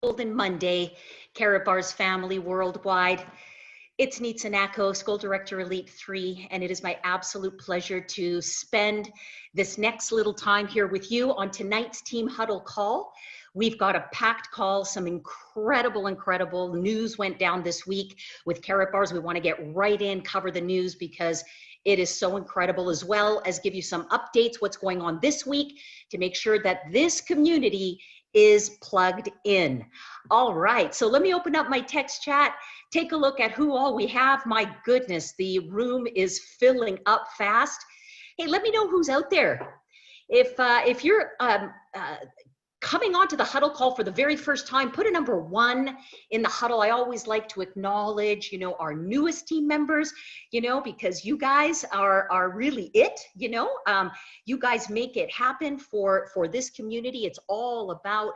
Golden Monday, Karatbars family worldwide. It's Neetsa Nako, School Director Elite 3, and it is my absolute pleasure to spend this next little time here with you on tonight's Team Huddle call. We've got a packed call, some incredible news went down this week with Karatbars. We want to get right in, cover the news because it is so incredible, as well as give you some updates, what's going on this week to make sure that this community is plugged in. All right, so let me open up my text chat. Take a look at who all we have. My goodness, the room is filling up fast. Hey, let me know who's out there. If you're coming onto the huddle call for the very first time, put a number 1 in the huddle. I always like to acknowledge, our newest team members, because you guys are really it, you guys make it happen for this community. It's all about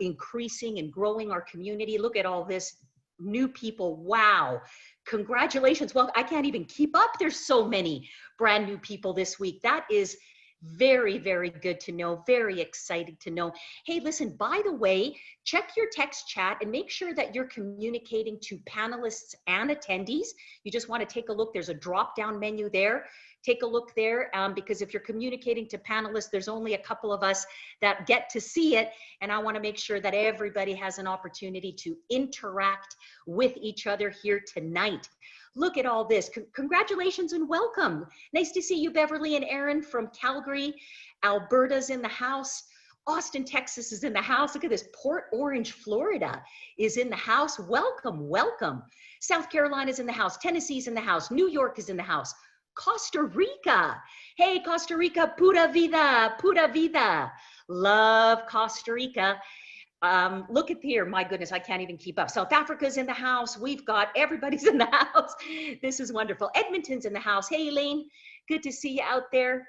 increasing and growing our community. Look at all this new people. Wow. Congratulations. Well, I can't even keep up. There's so many brand new people this week. That is very good to know. Very excited to know. Hey, listen, by the way, check your text chat and make sure that you're communicating to panelists and attendees. You just want to take a look. There's a drop-down menu there. Take a look there because if you're communicating to panelists, there's only a couple of us that get to see it. And I want to make sure that everybody has an opportunity to interact with each other here tonight. Look at all this. Congratulations and welcome. Nice to see you, Beverly and Aaron from Calgary. Alberta's in the house. Austin, Texas is in the house. Look at this. Port Orange, Florida is in the house. Welcome. South Carolina's in the house. Tennessee's in the house. New York is in the house. Costa Rica. Hey, Costa Rica, pura vida. Love Costa Rica. Look at here, my goodness, I can't even keep up. South Africa's in the house. We've got everybody's in the house. This is wonderful. Edmonton's in the house. Hey, Elaine, good to see you out there.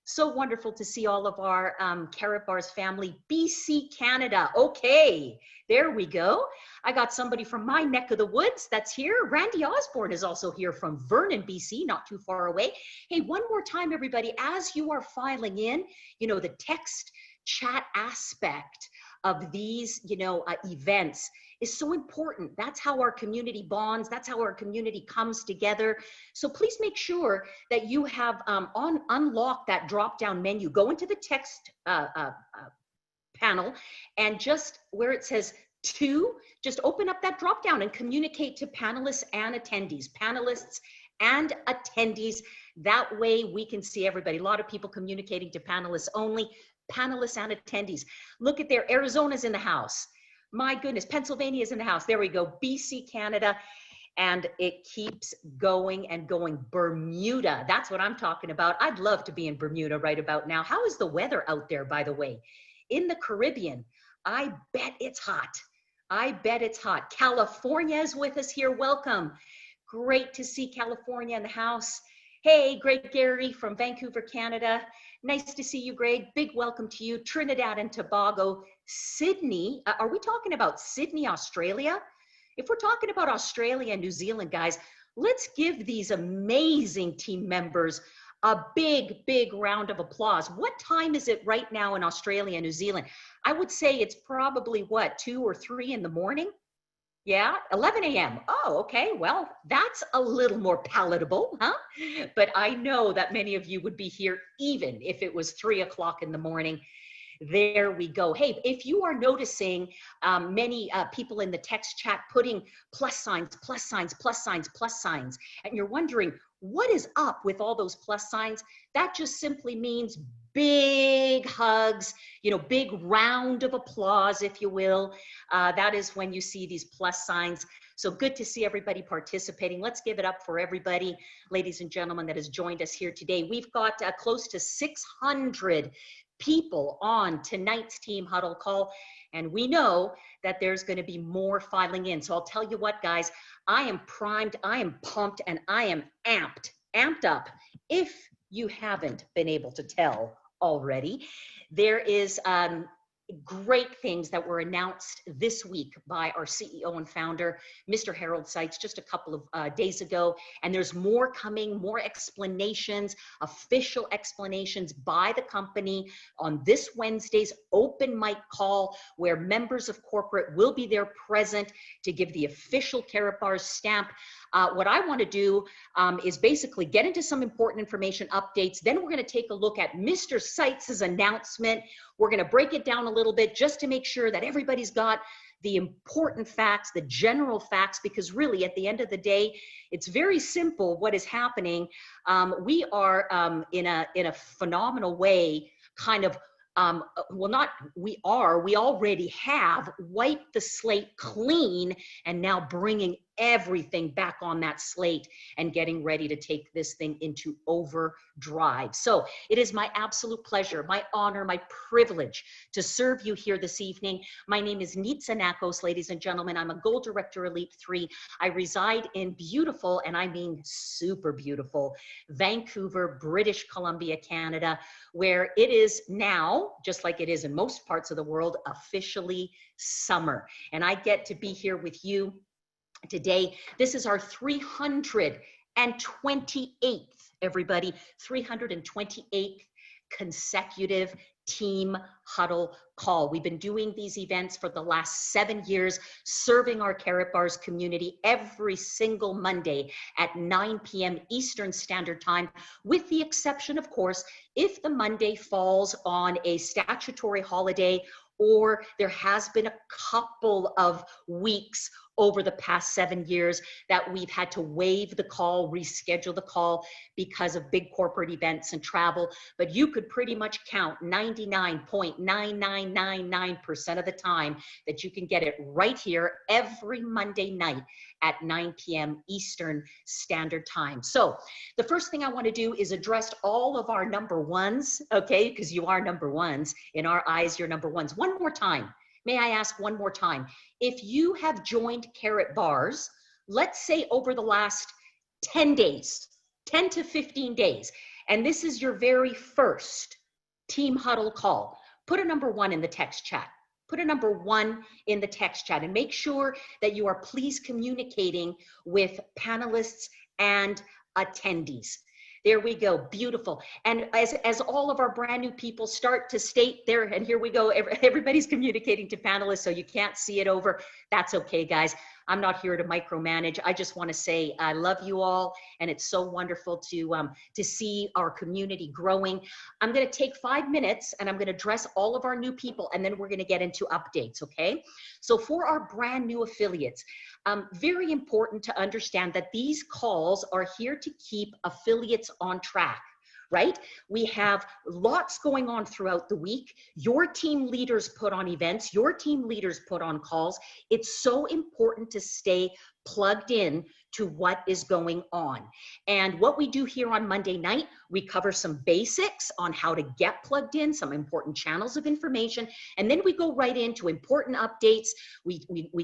So wonderful to see all of our Karatbars family. BC, Canada. Okay, there we go. I got somebody from my neck of the woods that's here. Randy Osborne is also here from Vernon, BC, not too far away. Hey, one more time, everybody, as you are filing in, the text chat aspect of these, events is so important. That's how our community bonds. That's how our community comes together. So please make sure that you have unlocked that drop-down menu. Go into the text panel and just where it says to, just open up that drop-down and communicate to panelists and attendees. Panelists and attendees. That way we can see everybody. A lot of people communicating to panelists only. Panelists and attendees. Look at there. Arizona's in the house. My goodness. Pennsylvania's in the house. There we go. BC, Canada. And it keeps going and going. Bermuda. That's what I'm talking about. I'd love to be in Bermuda right about now. How is the weather out there, by the way? In the Caribbean, I bet it's hot. California is with us here. Welcome. Great to see California in the house. Hey, Greg Gary from Vancouver, Canada. Nice to see you, Greg. Big welcome to you. Trinidad and Tobago, Sydney. Are we talking about Sydney, Australia? If we're talking about Australia and New Zealand, guys, let's give these amazing team members a big round of applause. What time is it right now in Australia and New Zealand? I would say it's probably, what, 2 or 3 in the morning? Yeah, 11 a.m. Oh, okay. Well, that's a little more palatable, huh? But I know that many of you would be here even if it was 3 o'clock in the morning. There we go. Hey, if you are noticing many people in the text chat putting plus signs, and you're wondering what is up with all those plus signs, that just simply means big hugs, big round of applause, if you will. That is when you see these plus signs. So good to see everybody participating. Let's give it up for everybody, ladies and gentlemen, that has joined us here today. We've got close to 600 people on tonight's Team Huddle call, and we know that there's going to be more filing in. So I'll tell you what, guys, I am primed, I am pumped, and I am amped up. If you haven't been able to tell already, there is great things that were announced this week by our CEO and founder, Mr. Harold Seitz, just a couple of days ago. And there's more coming, more explanations, official explanations by the company on this Wednesday's open mic call, where members of corporate will be there present to give the official Karatbars stamp. What I want to do is basically get into some important information updates. Then we're going to take a look at Mr. Seitz's announcement. We're going to break it down a little bit just to make sure that everybody's got the important facts, the general facts, because really at the end of the day, it's very simple what is happening. We are in a phenomenal way kind of we already have wiped the slate clean and now bringing everything back on that slate and getting ready to take this thing into overdrive. So it is my absolute pleasure, my honor, my privilege to serve you here this evening. My name is Nitsa Nakos, ladies and gentlemen. I'm a Gold Director Elite 3. I reside in beautiful, and I mean super beautiful, Vancouver, British Columbia, Canada, where it is now, just like it is in most parts of the world, officially summer. And I get to be here with you today. This is our 328th, everybody, 328th consecutive team huddle call. We've been doing these events for the last 7 years, serving our Karatbars community every single Monday at 9 p.m. Eastern Standard Time, with the exception, of course, if the Monday falls on a statutory holiday or there has been a couple of weeks over the past 7 years that we've had to waive the call, reschedule the call because of big corporate events and travel. But you could pretty much count 99.9999% of the time that you can get it right here every Monday night at 9 p.m. Eastern Standard Time. So the first thing I want to do is address all of our number ones, okay? Because you are number ones. In our eyes, you're number ones. One more time. May I ask one more time? If you have joined Karatbars, let's say over the last 10 days, 10 to 15 days, and this is your very first team huddle call, put a number 1 in the text chat. Put a number 1 in the text chat and make sure that you are please communicating with panelists and attendees. There we go, beautiful. And as all of our brand new people start to state there, and here we go, everybody's communicating to panelists, so you can't see it over. That's okay, guys. I'm not here to micromanage. I just want to say I love you all, and it's so wonderful to see our community growing. I'm going to take 5 minutes, and I'm going to address all of our new people, and then we're going to get into updates, okay? So for our brand new affiliates, very important to understand that these calls are here to keep affiliates on track, right? We have lots going on throughout the week. Your team leaders put on events, your team leaders put on calls. It's so important to stay plugged in to what is going on. And what we do here on Monday night, we cover some basics on how to get plugged in, some important channels of information, and then we go right into important updates. We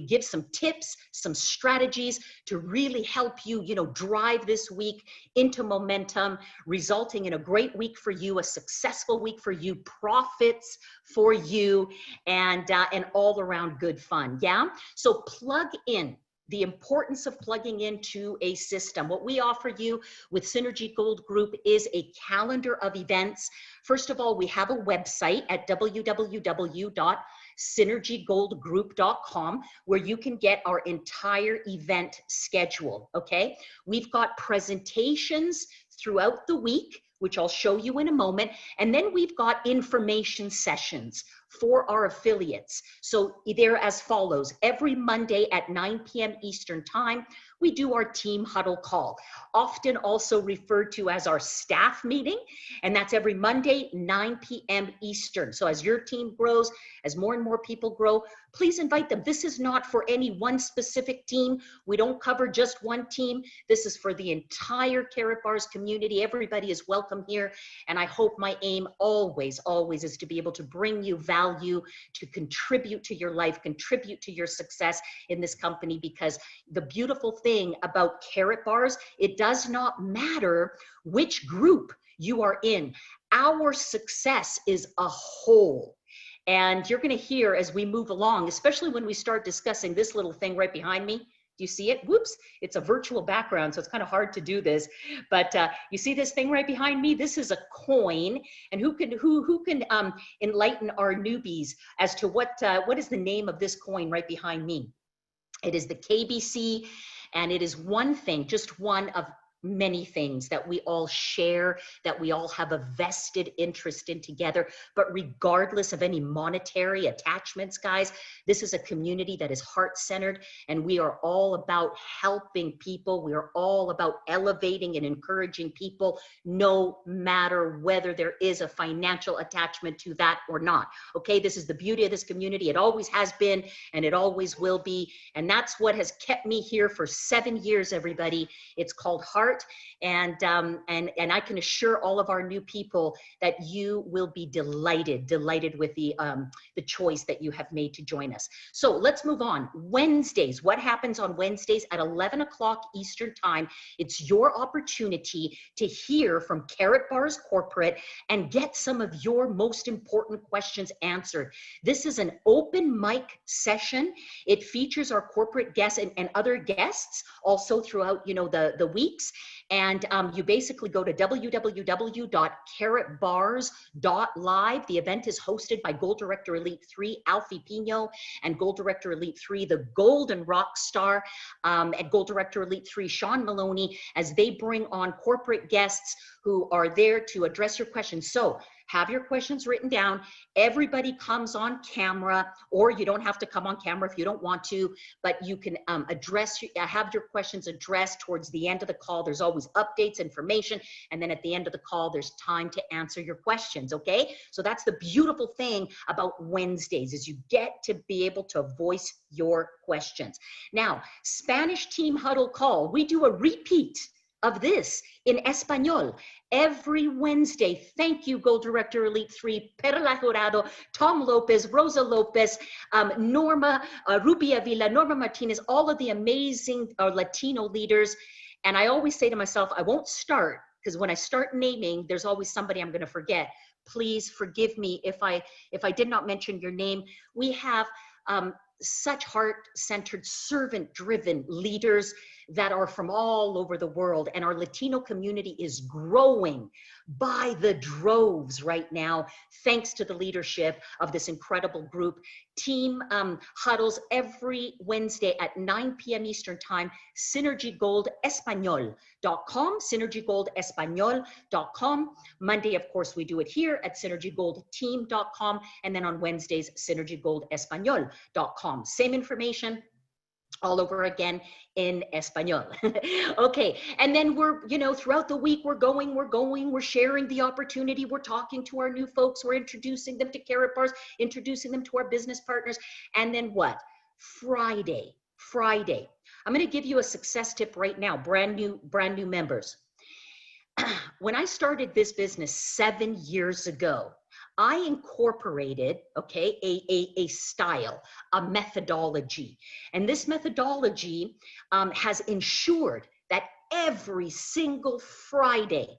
give some tips, some strategies to really help you, drive this week into momentum, resulting in a great week for you, a successful week for you, profits for you, and all around good fun, yeah? So plug in. The importance of plugging into a system. What we offer you with Synergy Gold Group is a calendar of events. First of all, we have a website at www.synergygoldgroup.com where you can get our entire event schedule, okay? We've got presentations throughout the week, which I'll show you in a moment. And then we've got information sessions for our affiliates. So they're as follows. Every Monday at 9 p.m. Eastern Time, we do our team huddle call, often also referred to as our staff meeting. And that's every Monday, 9 p.m. Eastern. So as your team grows, as more and more people grow, please invite them. This is not for any one specific team. We don't cover just one team. This is for the entire Karatbars community. Everybody is welcome here. And I hope my aim always, always is to be able to bring you value, to contribute to your life, contribute to your success in this company, because the beautiful thing about Karatbars, it does not matter which group you are in. Our success is a whole. And you're going to hear as we move along, especially when we start discussing this little thing right behind me. Do you see it? Whoops, it's a virtual background, so it's kind of hard to do this. But you see this thing right behind me? This is a coin. And who can enlighten our newbies as to what is the name of this coin right behind me? It is the KBC, and it is one thing, just one of many things that we all share, that we all have a vested interest in together. But regardless of any monetary attachments, guys, this is a community that is heart-centered, and we are all about helping people. We are all about elevating and encouraging people, no matter whether there is a financial attachment to that or not. Okay, this is the beauty of this community. It always has been, and it always will be. And that's what has kept me here for 7 years, everybody. It's called Heart. And I can assure all of our new people that you will be delighted with the choice that you have made to join us. So let's move on. Wednesdays, what happens on Wednesdays at 11 o'clock Eastern time? It's your opportunity to hear from Karatbars Corporate and get some of your most important questions answered. This is an open mic session. It features our corporate guests and other guests also throughout, the weeks. And you basically go to www.karatbars.live. The event is hosted by Gold Director Elite 3, Alfie Pino, and Gold Director Elite 3, the Golden Rock Star, and Gold Director Elite 3, Sean Maloney, as they bring on corporate guests who are there to address your questions. So have your questions written down. Everybody comes on camera, or you don't have to come on camera if you don't want to, but you can have your questions addressed towards the end of the call. There's always updates, information, and then at the end of the call, there's time to answer your questions, okay? So that's the beautiful thing about Wednesdays, is you get to be able to voice your questions. Now, Spanish team huddle call, we do a repeat of this in Espanol every Wednesday. Thank you, Gold Director Elite 3, Perla Jurado, Tom Lopez, Rosa Lopez, Norma Rubia Villa, Norma Martinez, all of the amazing Latino leaders. And I always say to myself, I won't start, because when I start naming, there's always somebody I'm going to forget. Please forgive me if I did not mention your name. We have such heart-centered, servant-driven leaders that are from all over the world, and our Latino community is growing by the droves right now, thanks to the leadership of this incredible group. Team huddles every Wednesday at 9 p.m. Eastern Time, synergygoldespanol.com, synergygoldespanol.com. Monday, of course, we do it here at synergygoldteam.com, and then on Wednesdays, synergygoldespanol.com. Same information, all over again in Espanol. Okay, and then we're, throughout the week, we're sharing the opportunity, we're talking to our new folks, we're introducing them to Karatbars, introducing them to our business partners, and then what? Friday. I'm gonna give you a success tip right now, brand new members. When I started this business 7 years ago, I incorporated, a style, a methodology. And this methodology has ensured that every single Friday,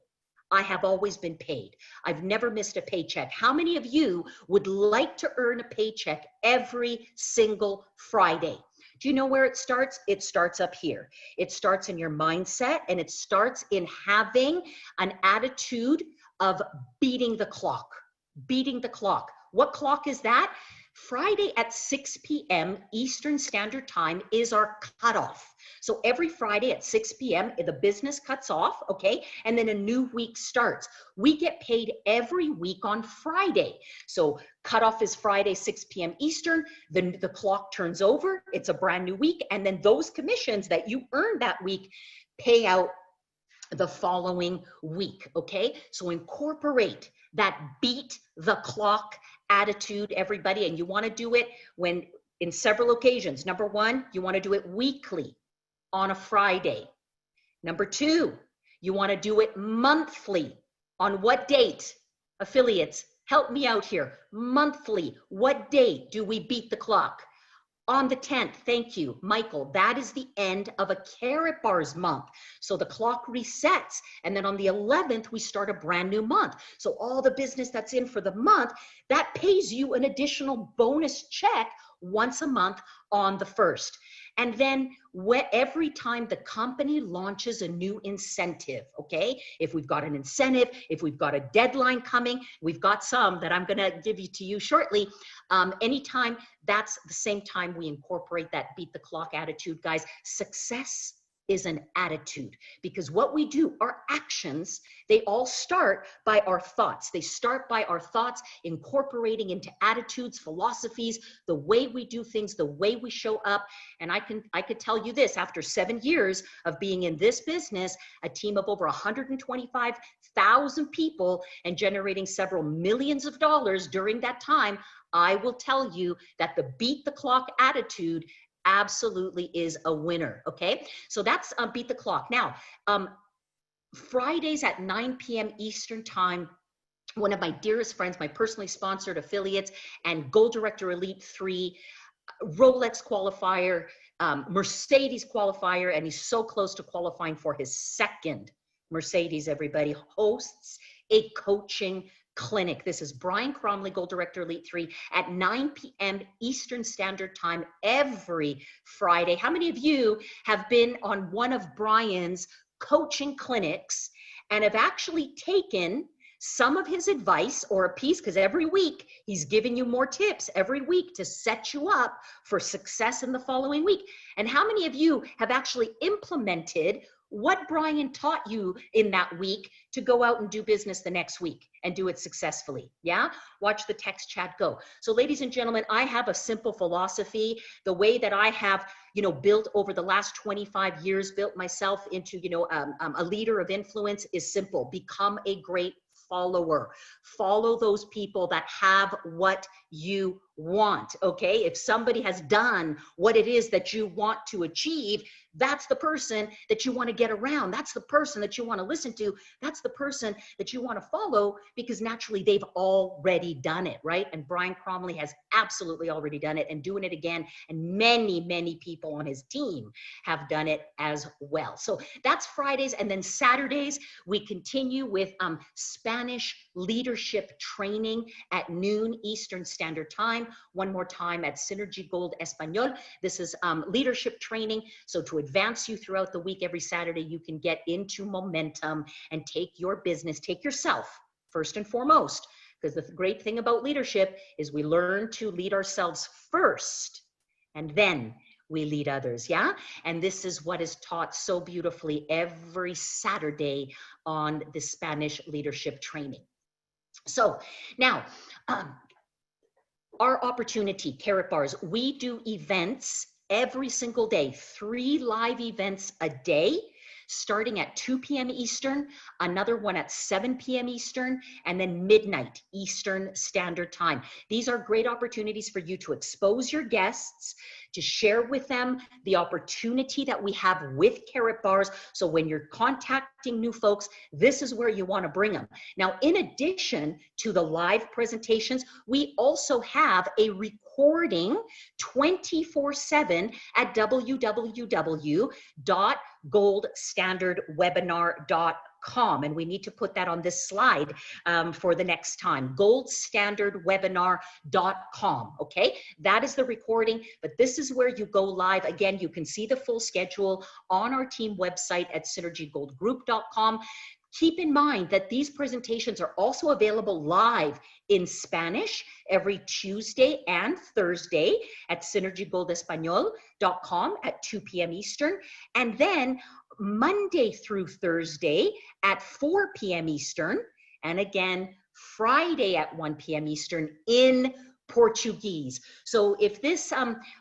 I have always been paid. I've never missed a paycheck. How many of you would like to earn a paycheck every single Friday? Do you know where it starts? It starts up here. It starts in your mindset, and it starts in having an attitude of beating the clock. Beating the clock. What clock is that? Friday at 6 p.m. Eastern Standard Time is our cutoff. So every Friday at 6 p.m., the business cuts off, okay? And then a new week starts. We get paid every week on Friday. So cutoff is Friday, 6 p.m. Eastern. Then the clock turns over. It's a brand new week. And then those commissions that you earned that week pay out the following week, okay? So incorporate that beat the clock attitude, everybody, and you want to do it in several occasions. Number one, you want to do it weekly on a Friday. Number two, you want to do it monthly. On what date? Affiliates, help me out here. Monthly, what date do we beat the clock? On the 10th, thank you, Michael, that is the end of a Carrot Bars month. So the clock resets. And then on the 11th, we start a brand new month. So all the business that's in for the month, that pays you an additional bonus check once a month on the 1st. And then every time the company launches a new incentive, okay? If we've got an incentive, if we've got a deadline coming, we've got some that I'm gonna give you to you shortly. Anytime, that's the same time we incorporate that beat the clock attitude, guys. Success is an attitude, because what we do, our actions, they all start by our thoughts. They start by our thoughts incorporating into attitudes, philosophies, the way we do things, the way we show up. And I could tell you this, after 7 years of being in this business, a team of over 125,000 people and generating several millions of dollars during that time, I will tell you that the beat the clock attitude absolutely is a winner, okay? So that's beat the clock. Now, Fridays at 9 p.m. Eastern time, one of my dearest friends, my personally sponsored affiliates and Gold Director Elite 3, Rolex qualifier, Mercedes qualifier, and he's so close to qualifying for his second Mercedes, everybody, hosts a coaching clinic. This is Brian Cromley, Gold Director Elite 3 at 9 p.m. Eastern Standard Time every Friday. How many of you have been on one of Brian's coaching clinics and have actually taken some of his advice or a piece, because every week he's giving you more tips every week to set you up for success in the following week? And how many of you have actually implemented what Brian taught you in that week to go out and do business the next week and do it successfully? Yeah? Watch the text chat go. So ladies and gentlemen, I have a simple philosophy. The way that I have, built over the last 25 years, built myself into, a leader of influence is simple. Become a great follower. Follow those people that have what you want, okay? If somebody has done what it is that you want to achieve, that's the person that you want to get around. That's the person that you want to listen to. That's the person that you want to follow, because naturally they've already done it, right? And Brian Cromley has absolutely already done it and doing it again. And many, many people on his team have done it as well. So that's Fridays. And then Saturdays, we continue with Spanish leadership training at noon Eastern Standard Time. One more time at Synergy Gold Español. This is leadership training. So to advance you throughout the week, every Saturday, you can get into momentum and take your business, take yourself first and foremost. Because the great thing about leadership is we learn to lead ourselves first, and then we lead others, yeah? And this is what is taught so beautifully every Saturday on the Spanish leadership training. So now, our opportunity, Carrot Bars, we do events every single day, 3 live events a day, starting at 2 p.m. Eastern, another one at 7 p.m. Eastern, and then midnight Eastern Standard Time. These are great opportunities for you to expose your guests, to share with them the opportunity that we have with Carrot Bars. So when you're contacting new folks, this is where you want to bring them. Now, in addition to the live presentations, we also have a recording 24/7 at www.goldstandardwebinar.com. And we need to put that on this slide for the next time, goldstandardwebinar.com, okay? That is the recording, but this is where you go live. Again, you can see the full schedule on our team website at synergygoldgroup.com. Keep in mind that these presentations are also available live in Spanish every Tuesday and Thursday at synergygoldespañol.com at 2 p.m. Eastern. And then Monday through Thursday at 4 p.m. Eastern. And again, Friday at 1 p.m. Eastern in Portuguese. So if this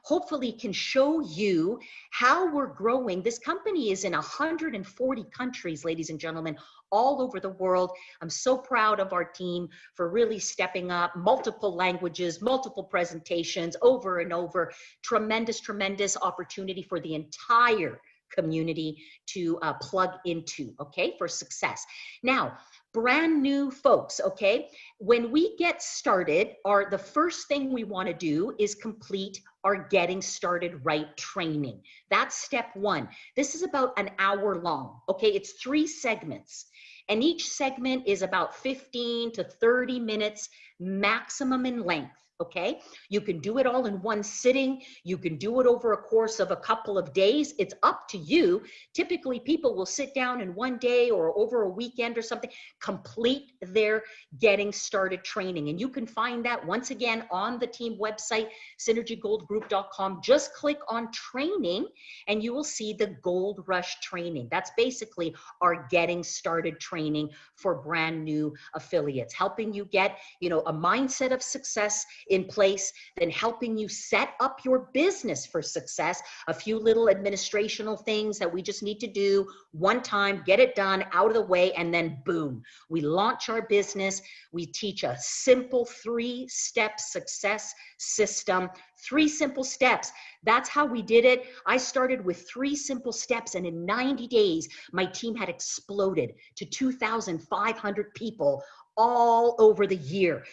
hopefully can show you how we're growing. This company is in 140 countries, ladies and gentlemen, all over the world. I'm so proud of our team for really stepping up, multiple languages, multiple presentations over and over. Tremendous, tremendous opportunity for the entire community to plug into, okay, for success. Now, brand new folks, okay? When we get started, the first thing we want to do is complete our Getting Started Right training. That's step one. This is about an hour long, okay? It's 3 segments, and each segment is about 15 to 30 minutes maximum in length. Okay, you can do it all in one sitting. You can do it over a course of a couple of days. It's up to you. Typically, people will sit down in one day or over a weekend or something, complete their Getting Started training. And you can find that once again on the team website, synergygoldgroup.com. Just click on training and you will see the Gold Rush training. That's basically our Getting Started training for brand new affiliates, helping you get, a mindset of success in place, then helping you set up your business for success. A few little administrational things that we just need to do one time, get it done, out of the way, and then boom, we launch our business. We teach a simple 3-step success system, 3 simple steps. That's how we did it. I started with 3 simple steps, and in 90 days, my team had exploded to 2,500 people all over the year,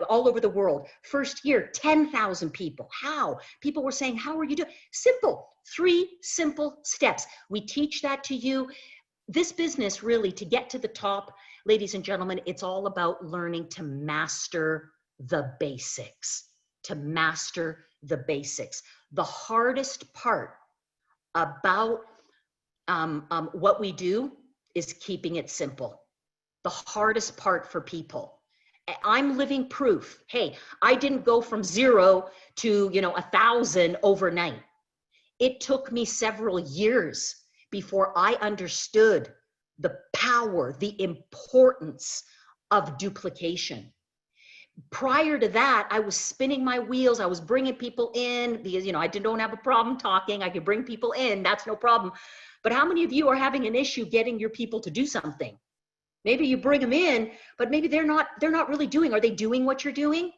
all over the world. First year, 10,000 people. How? People were saying, how are you doing? Simple, 3 simple steps. We teach that to you. This business really, to get to the top, ladies and gentlemen, it's all about learning to master the basics, to master the basics. The hardest part about what we do is keeping it simple. The hardest part for people. I'm living proof. Hey, I didn't go from 0 to 1,000 overnight. It took me several years before I understood the power, the importance of duplication. Prior to that, I was spinning my wheels. I was bringing people in because, I don't have a problem talking. I could bring people in. That's no problem. But how many of you are having an issue getting your people to do something? Maybe you bring them in, but maybe they're not really doing. Are they doing what you're doing?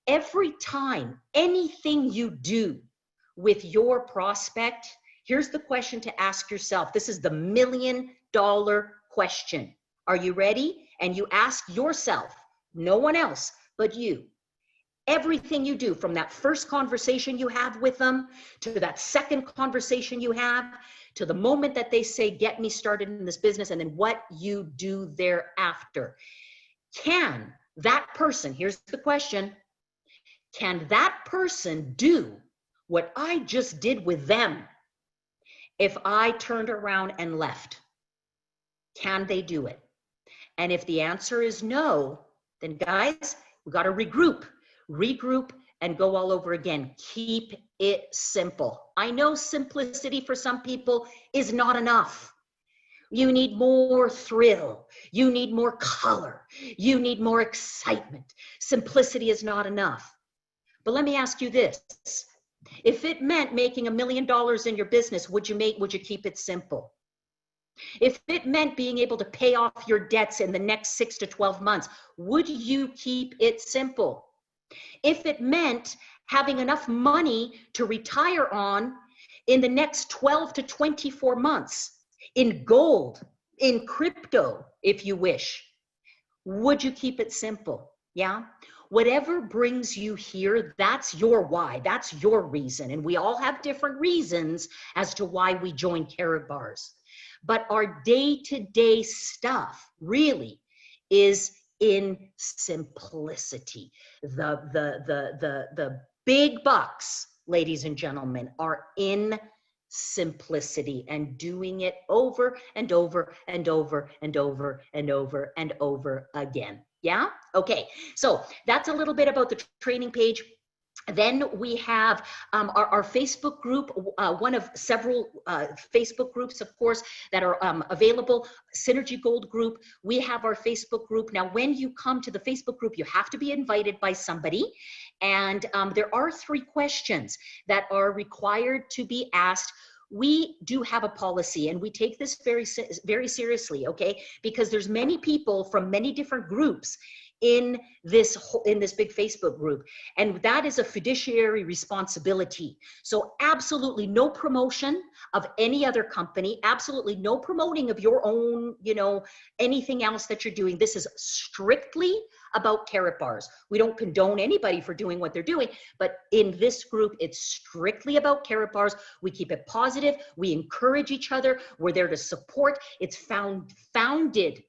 Every time, anything you do with your prospect, here's the question to ask yourself. This is the $1 million question. Are you ready? And you ask yourself, no one else but you. Everything you do, from that first conversation you have with them, to that second conversation you have, to the moment that they say, get me started in this business, and then what you do thereafter. Can that person, here's the question, can that person do what I just did with them if I turned around and left? Can they do it? And if the answer is no, then guys, we got to regroup and go all over again. Keep it simple. I know simplicity for some people is not enough. You need more thrill. You need more color. You need more excitement. Simplicity is not enough. But let me ask you this. If it meant making $1 million in your business, would you keep it simple? If it meant being able to pay off your debts in the next 6 to 12 months, would you keep it simple? If it meant having enough money to retire on in the next 12 to 24 months, in gold, in crypto, if you wish, would you keep it simple? Yeah? Whatever brings you here, that's your why, that's your reason. And we all have different reasons as to why we join Karatbars. But our day-to-day stuff really is in simplicity. The big bucks, ladies and gentlemen, are in simplicity, and doing it over and over and over and over and over and over again. Yeah? Okay, so that's a little bit about the training page. Then we have our Facebook group, one of several Facebook groups, of course, that are available, Synergy Gold Group. We have our Facebook group. Now, when you come to the Facebook group, you have to be invited by somebody. And there are 3 questions that are required to be asked. We do have a policy, and we take this very, very seriously, okay? Because there's many people from many different groups in this big Facebook group, and that is a fiduciary responsibility. So absolutely no promotion of any other company, absolutely no promoting of your own, anything else that you're doing. This is strictly about Carrot Bars. We don't condone anybody for doing what they're doing, but in this group, it's strictly about Carrot Bars. We keep it positive. We encourage each other. We're there to support. It's founded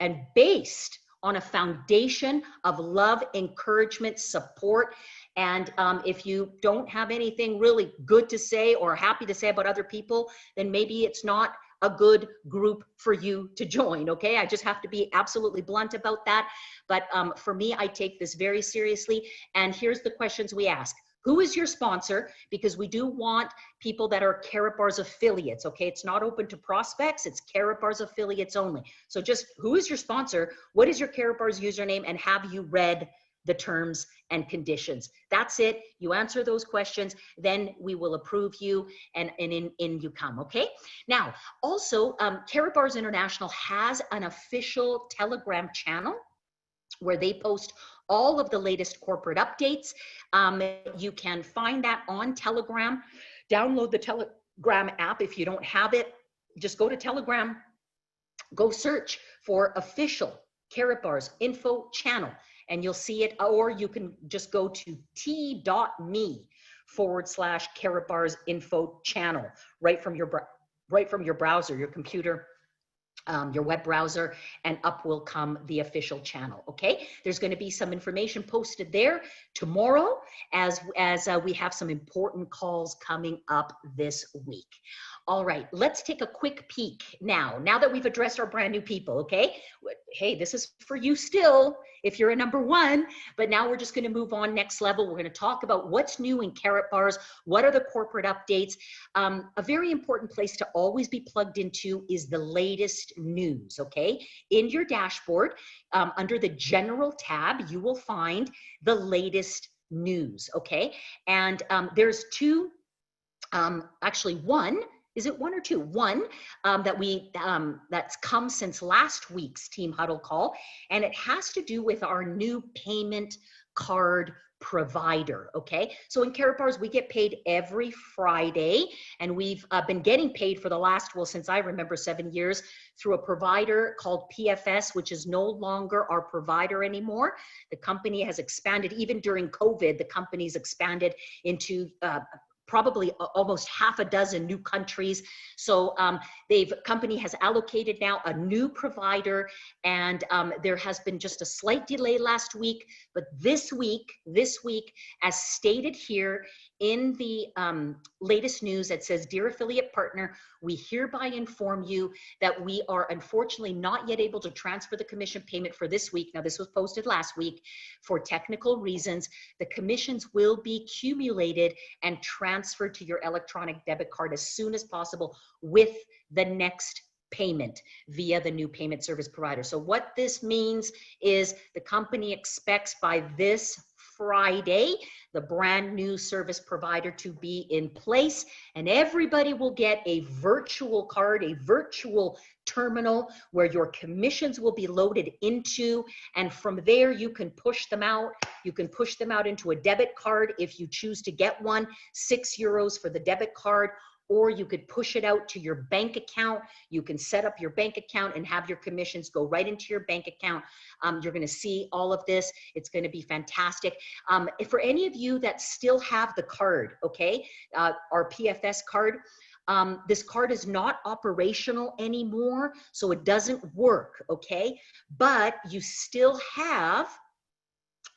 and based on a foundation of love, encouragement, support. And if you don't have anything really good to say or happy to say about other people, then maybe it's not a good group for you to join, okay? I just have to be absolutely blunt about that. But for me, I take this very seriously. And here's the questions we ask. Who is your sponsor? Because we do want people that are Carrot Bars affiliates, okay? It's not open to prospects, it's Carrot Bars affiliates only. So just who is your sponsor? What is your Carrot Bars username? And have you read the terms and conditions? That's it. You answer those questions, then we will approve you and in you come, okay? Now, also, Carrot Bars International has an official Telegram channel where they post all of the latest corporate updates. You can find that on Telegram. Download the Telegram app. If you don't have it, just go to Telegram, go search for official Carrot Bars info channel, and you'll see it, or you can just go to t.me/Carrot Bars info channel right from your browser, your computer, your web browser, and up will come the official channel, okay? There's going to be some information posted there tomorrow as we have some important calls coming up this week. All right, let's take a quick peek now that we've addressed our brand new people, okay? Hey, this is for you still if you're a number one, but now we're just going to move on next level. We're going to talk about what's new in Carrot Bars, what are the corporate updates. A very important place to always be plugged into is the latest news, okay? In your dashboard, under the general tab, you will find the latest news, okay? And there's two, actually one, is it one or two? One that's come since last week's Team Huddle call, and it has to do with our new payment card provider, okay? So in Carrot Bars, we get paid every Friday, and we've been getting paid for the last, well, since I remember 7 years, through a provider called PFS, which is no longer our provider anymore. The company has expanded. Even during COVID, the company's expanded into probably almost half a dozen new countries. So company has allocated now a new provider, and there has been just a slight delay last week, but this week, as stated here in the latest news, it says, "Dear affiliate partner, we hereby inform you that we are unfortunately not yet able to transfer the commission payment for this week." Now, this was posted last week. "For technical reasons, the commissions will be accumulated and transferred to your electronic debit card as soon as possible with the next payment via the new payment service provider." So what this means is the company expects by this Friday, the brand new service provider to be in place, and everybody will get a virtual card, a virtual terminal where your commissions will be loaded into, and from there you can push them out. You can push them out into a debit card if you choose to get one, €6 for the debit card, or you could push it out to your bank account. You can set up your bank account and have your commissions go right into your bank account. You're going to see all of this. It's going to be fantastic. For any of you that still have the card, okay, our PFS card, this card is not operational anymore, so it doesn't work, okay? But you still have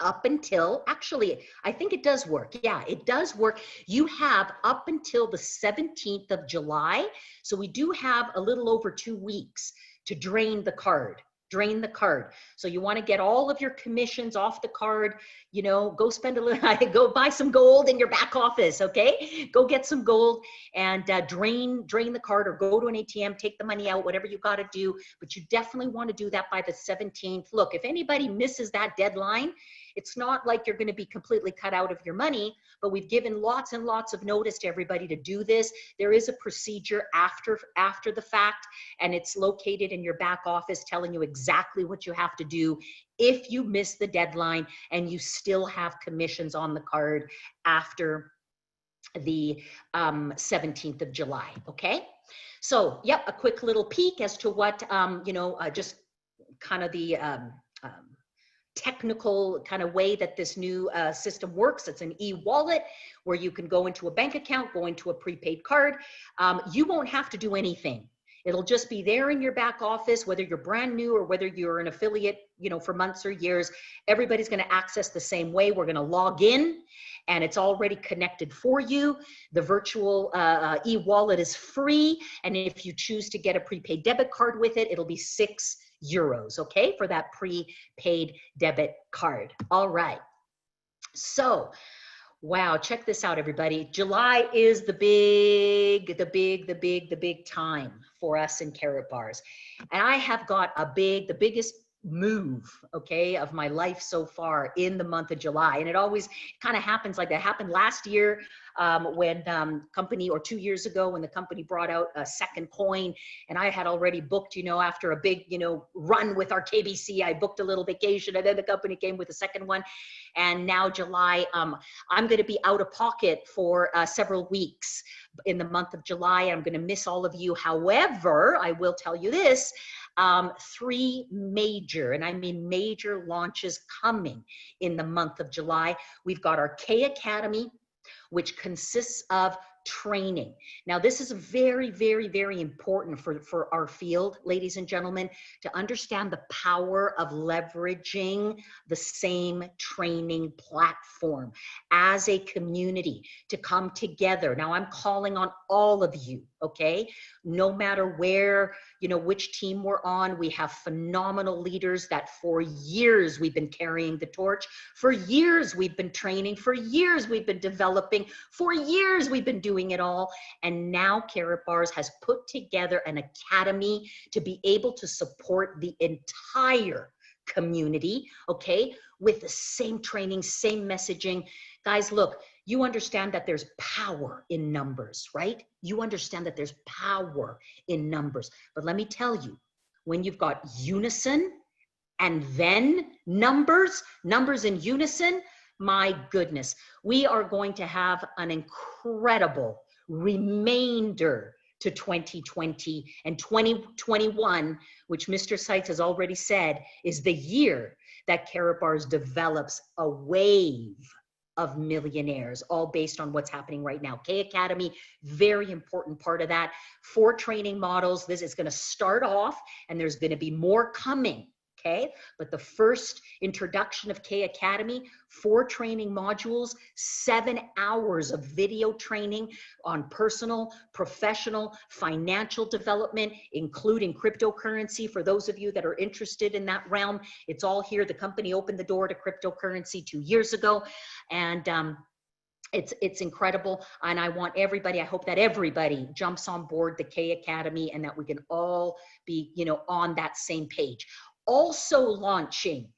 up until, actually, I think it does work. Yeah, it does work. You have up until the 17th of July. So we do have a little over 2 weeks to drain the card. So you want to get all of your commissions off the card, go spend a little, go buy some gold in your back office, okay? Go get some gold and drain the card, or go to an ATM, take the money out, whatever you got to do. But you definitely want to do that by the 17th. Look, if anybody misses that deadline, It's not like you're going to be completely cut out of your money, but we've given lots and lots of notice to everybody to do this. There is a procedure after the fact, and it's located in your back office telling you exactly what you have to do if you miss the deadline and you still have commissions on the card after the 17th of July, okay? So, yep, a quick little peek as to what, just kind of the technical kind of way that this new system works. It's an e-wallet where you can go into a bank account, go into a prepaid card. You won't have to do anything. It'll just be there in your back office, whether you're brand new or whether you're an affiliate, for months or years. Everybody's going to access the same way. We're going to log in, and it's already connected for you. The virtual e-wallet is free, and if you choose to get a prepaid debit card with it, it'll be €6, okay, for that prepaid debit card. All right. So, wow, check this out, everybody. July is the big time for us in Carrot Bars. And I have got the biggest move, okay, of my life so far in the month of July. And it always kind of happens like that. Happened last year when company, or 2 years ago, when the company brought out a second coin, and I had already booked, after a big, run with our KBC, I booked a little vacation, and then the company came with a second one. And now July, I'm going to be out of pocket for several weeks in the month of July. I'm going to miss all of you. However, I will tell you this, 3 major, and I mean major launches coming in the month of July. We've got our K Academy, which consists of training. Now, this is very, very, very important for our field, ladies and gentlemen, to understand the power of leveraging the same training platform as a community to come together. Now, I'm calling on all of you, okay? No matter where, which team we're on, we have phenomenal leaders that for years we've been carrying the torch. For years we've been training. For years we've been developing. For years we've been doing it all. And now Carrot Bars has put together an academy to be able to support the entire community, okay, with the same training, same messaging. Guys, look, you understand that there's power in numbers, right? You understand that there's power in numbers. But let me tell you, when you've got unison and then numbers in unison, my goodness, we are going to have an incredible remainder to 2020 and 2021, which Mr. Seitz has already said is the year that Carrot Bars develops a wave of millionaires, all based on what's happening right now. K Academy, very important part of that. 4 training models. This is going to start off, and there's going to be more coming. Okay, but the first introduction of K Academy, 4 training modules, 7 hours of video training on personal, professional, financial development, including cryptocurrency. For those of you that are interested in that realm, it's all here. The company opened the door to cryptocurrency 2 years ago, and it's incredible. And I want everybody, I hope that everybody jumps on board the K Academy and that we can all be, on that same page. Also launching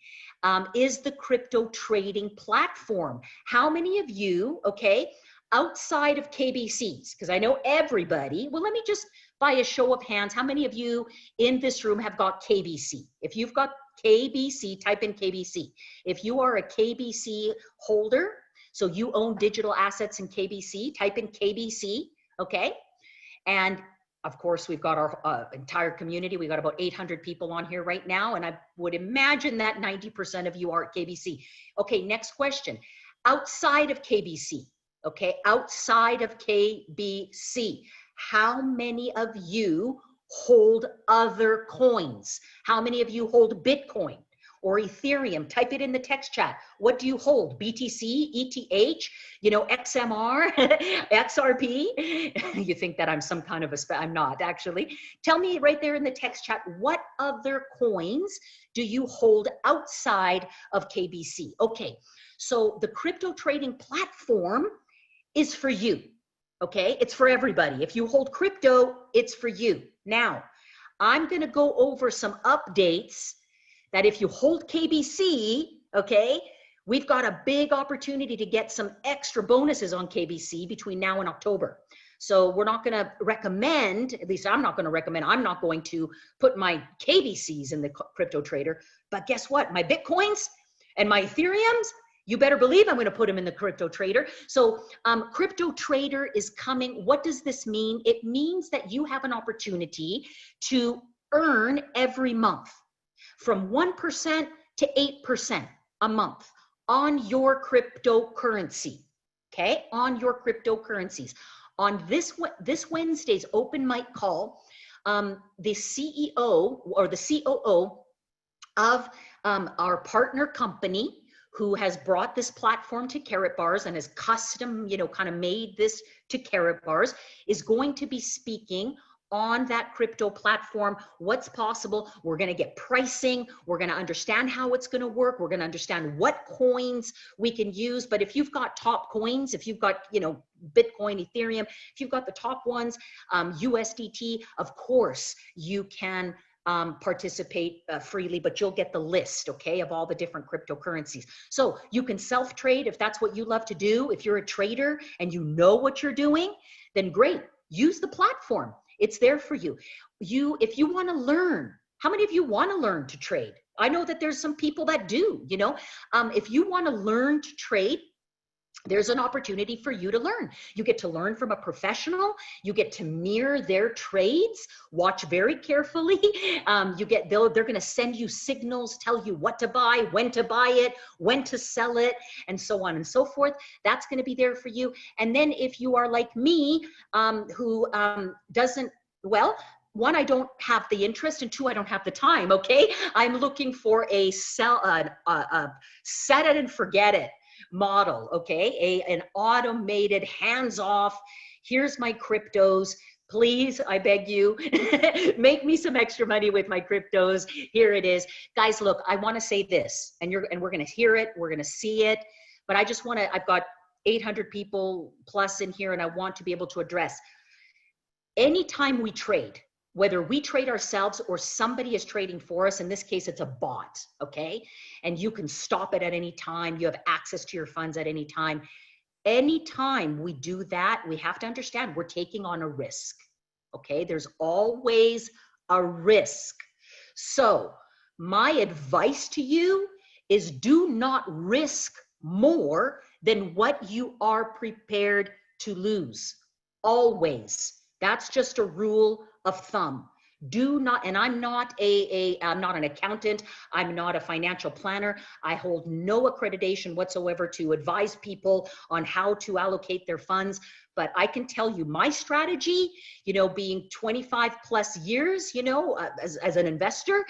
is the crypto trading platform. How many of you, okay, outside of KBCs, because I know everybody, well, let me just, by a show of hands, how many of you in this room have got KBC? If you've got KBC, type in KBC. If you are a KBC holder, so you own digital assets in KBC, type in KBC, okay? And of course, we've got our entire community. We've got about 800 people on here right now, and I would imagine that 90% of you are at KBC. Okay, next question. Outside of KBC, okay, outside of KBC, how many of you hold other coins? How many of you hold Bitcoin or Ethereum? Type it in the text chat. What do you hold? BTC, ETH, XMR, XRP? You think that I'm some kind of I'm not actually. Tell me right there in the text chat, what other coins do you hold outside of KBC? Okay, so the crypto trading platform is for you, okay? It's for everybody. If you hold crypto, it's for you. Now, I'm gonna go over some updates that if you hold KBC, okay, We've got a big opportunity to get some extra bonuses on KBC between now and October. So we're not going to recommend, at least I'm not going to recommend, I'm not going to put my KBCs in the crypto trader. But guess what? My Bitcoins and my Ethereums, you better believe I'm going to put them in the crypto trader. So crypto trader is coming. What does this mean? It means that you have an opportunity to earn every month from 1% to 8% a month on your cryptocurrency, okay? On your cryptocurrencies. On this Wednesday's open mic call, the CEO or the COO of our partner company, who has brought this platform to Carrot Bars and has custom, kind of made this to Carrot Bars, is going to be speaking on that crypto platform, what's possible. We're going to get pricing. We're going to understand how it's going to work. We're going to understand what coins we can use. But if you've got top coins, if you've got, Bitcoin, Ethereum, if you've got the top ones, USDT, of course, you can participate freely, but you'll get the list, okay, of all the different cryptocurrencies. So you can self-trade if that's what you love to do. If you're a trader and you know what you're doing, then great, use the platform. It's there for you. If you want to learn, how many of you want to learn to trade? I know that there's some people that do, if you want to learn to trade, there's an opportunity for you to learn. You get to learn from a professional. You get to mirror their trades. Watch very carefully. They're going to send you signals, tell you what to buy, when to buy it, when to sell it, and so on and so forth. That's going to be there for you. And then if you are like me, who doesn't, well, one, I don't have the interest, and two, I don't have the time. Okay, I'm looking for a set it and forget it model, okay? An automated, hands-off, here's my cryptos, please, I beg you, make me some extra money with my cryptos. Here it is. Guys, look, I want to say this, and we're going to hear it, we're going to see it, but I just want to, I've got 800 people plus in here, and I want to be able to address, anytime we trade, whether we trade ourselves or somebody is trading for us, in this case, it's a bot, okay? And you can stop it at any time. You have access to your funds at any time. Anytime we do that, we have to understand we're taking on a risk, okay? There's always a risk. So my advice to you is do not risk more than what you are prepared to lose, always. That's just a rule of thumb. Do not, and I'm not I'm not an accountant. I'm not a financial planner. I hold no accreditation whatsoever to advise people on how to allocate their funds. But I can tell you my strategy, being 25 plus years, as an investor,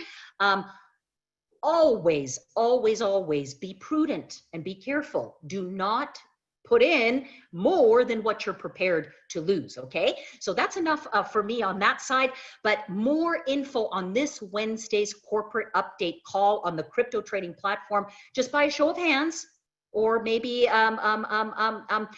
always, always, always be prudent and be careful. Do not put in more than what you're prepared to lose, okay? So that's enough for me on that side, but more info on this Wednesday's corporate update call on the crypto trading platform, just by a show of hands, or maybe a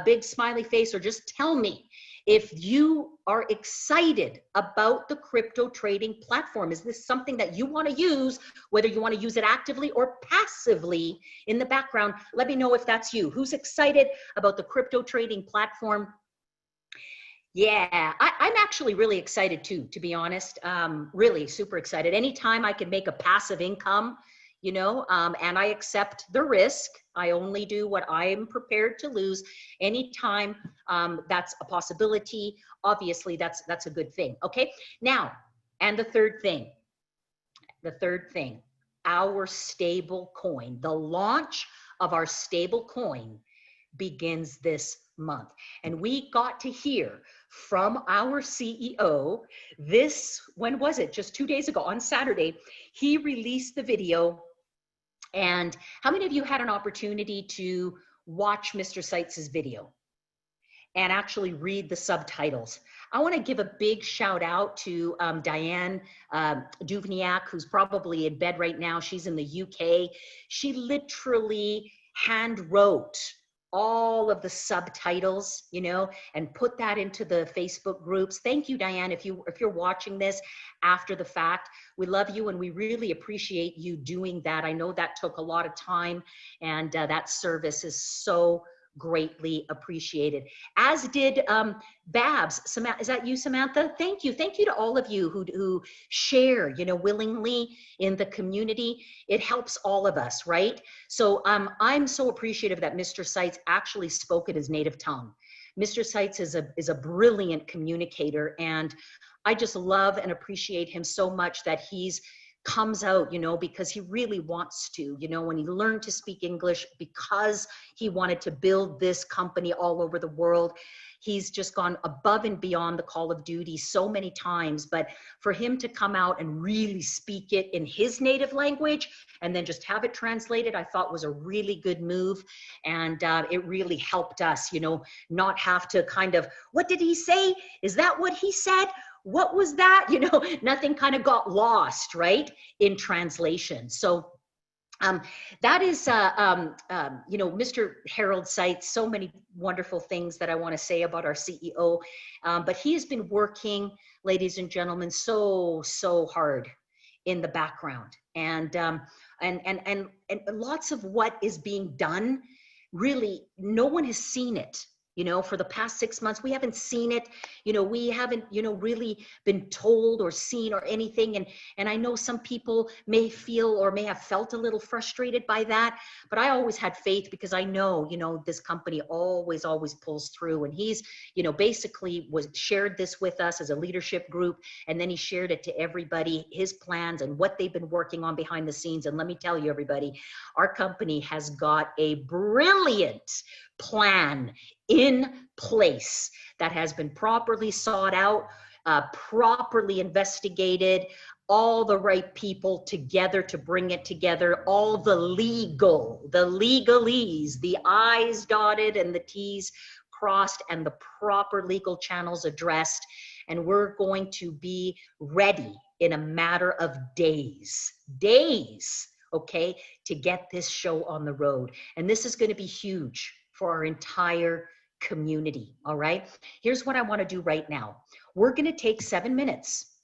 big smiley face, or just tell me if you are excited about the crypto trading platform. Is this something that you want to use, whether you want to use it actively or passively in the background? Let me know if that's you. Who's excited about the crypto trading platform? Yeah, I'm actually really excited too, to be honest. Really super excited. Anytime I can make a passive income, and I accept the risk. I only do what I am prepared to lose. Anytime that's a possibility, obviously that's a good thing. Okay, now, and the third thing, our stable coin, the launch of our stable coin begins this month. And we got to hear from our CEO when was it? Just 2 days ago, on Saturday, he released the video. And how many of you had an opportunity to watch Mr. Seitz's video and actually read the subtitles? I want to give a big shout out to Diane Duvniak, who's probably in bed right now. She's in the UK. She literally hand wrote all of the subtitles, you know, and put that into the Facebook groups. Thank you, Diane. If you're watching this after the fact, we love you and we really appreciate you doing that. I know that took a lot of time, and that service is so greatly appreciated, as did Babs. Samantha, is that you, Samantha? Thank you. Thank you to all of you who share, you know, willingly in the community. It helps all of us, right? So I'm so appreciative that Mr. Seitz actually spoke in his native tongue. Mr. Seitz is a brilliant communicator, and I just love and appreciate him so much that he's comes out, you know, because he really wants to, you know, when he learned to speak English because he wanted to build this company all over the world. He's just gone above and beyond the call of duty so many times, but for him to come out and really speak it in his native language and then just have it translated, I thought was a really good move. And it really helped us, you know, not have to kind of, what did he say? Is that what he said? What was that? You know, nothing kind of got lost, right, in translation. So that is, you know, Mr. Harold Seitz, so many wonderful things that I want to say about our CEO, but he has been working, ladies and gentlemen, so hard in the background, and lots of what is being done, really, no one has seen it. You know, for the past 6 months, we haven't seen it. You know, we haven't, you know, really been told or seen or anything. And I know some people may feel or may have felt a little frustrated by that, but I always had faith because I know, you know, this company always pulls through. And he's, you know, basically shared this with us as a leadership group. And then he shared it to everybody, his plans and what they've been working on behind the scenes. And let me tell you, everybody, our company has got a brilliant plan in place that has been properly sought out, properly investigated, all the right people together to bring it together, all the legalese, the I's dotted and the T's crossed and the proper legal channels addressed. And we're going to be ready in a matter of days, okay, to get this show on the road. And this is going to be huge for our entire community. All right. Here's what I want to do right now. We're going to take 7 minutes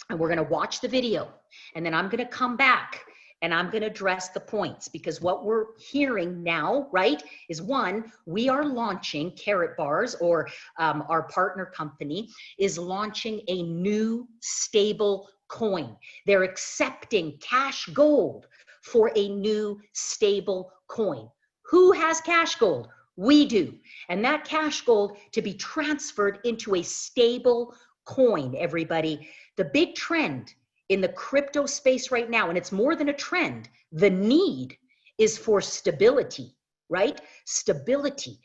and we're going to watch the video. And then I'm going to come back and I'm going to address the points, because what we're hearing now, right, is one, we are launching Carrot Bars, or our partner company is launching a new stable coin. They're accepting cash gold for a new stable coin. Who has cash gold? We do. And that cash gold to be transferred into a stable coin, everybody. The big trend in the crypto space right now, and it's more than a trend, the need is for stability, right? Stability.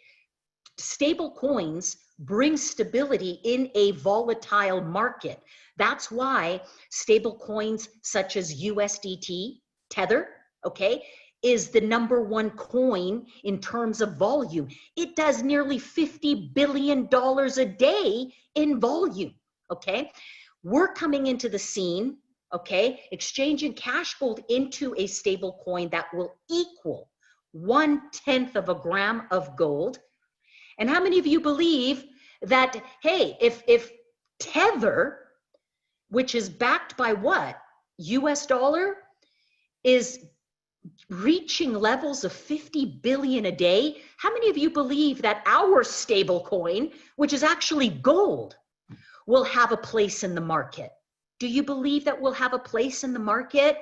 Stable coins bring stability in a volatile market. That's why stable coins such as USDT, Tether, okay, is the #1 coin in terms of volume. It does nearly $50 billion a day in volume, okay? We're coming into the scene, okay, exchanging cash gold into a stable coin that will equal 1/10 of a gram of gold. And how many of you believe that, hey, if Tether, which is backed by what? US dollar, is reaching levels of 50 billion a day, how many of you believe that our stable coin, which is actually gold, will have a place in the market? Do you believe that we'll have a place in the market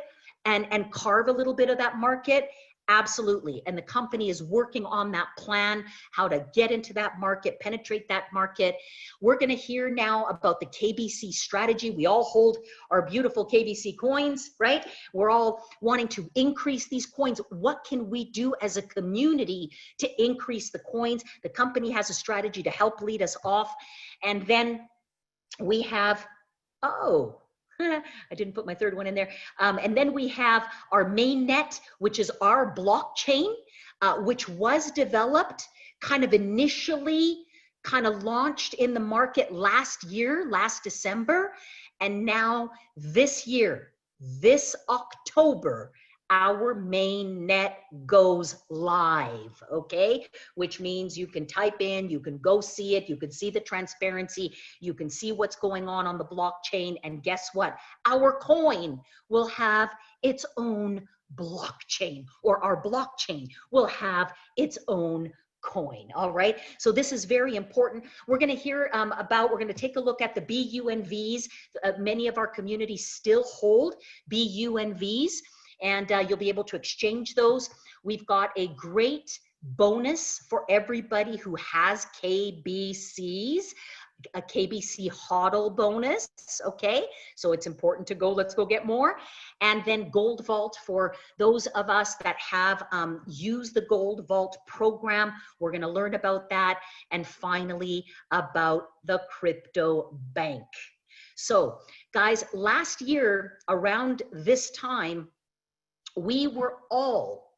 and carve a little bit of that market? Absolutely. And the company is working on that plan, how to get into that market, penetrate that market. We're going to hear now about the Kbc strategy. We all hold our beautiful Kbc coins, right? We're all wanting to increase these coins. What can we do as a community to increase the coins? The company has a strategy to help lead us off. And then we have, I didn't put my third one in there. And then we have our mainnet, which is our blockchain, which was developed kind of initially, kind of launched in the market last year, last December. And now this year, this October, our main net goes live, okay? Which means you can type in, you can go see it, you can see the transparency, you can see what's going on the blockchain, and guess what? Our coin will have its own blockchain, or our blockchain will have its own coin. All right, so this is very important. We're going to hear we're going to take a look at the BUNVs. Many of our communities still hold BUNVs, and you'll be able to exchange those. We've got a great bonus for everybody who has KBCs, a Kbc Huddle Bonus, okay? So it's important to go, let's go get more. And then Gold Vault for those of us that have used the Gold Vault program. We're gonna learn about that. And finally, about the crypto bank. So guys, last year around this time, we were all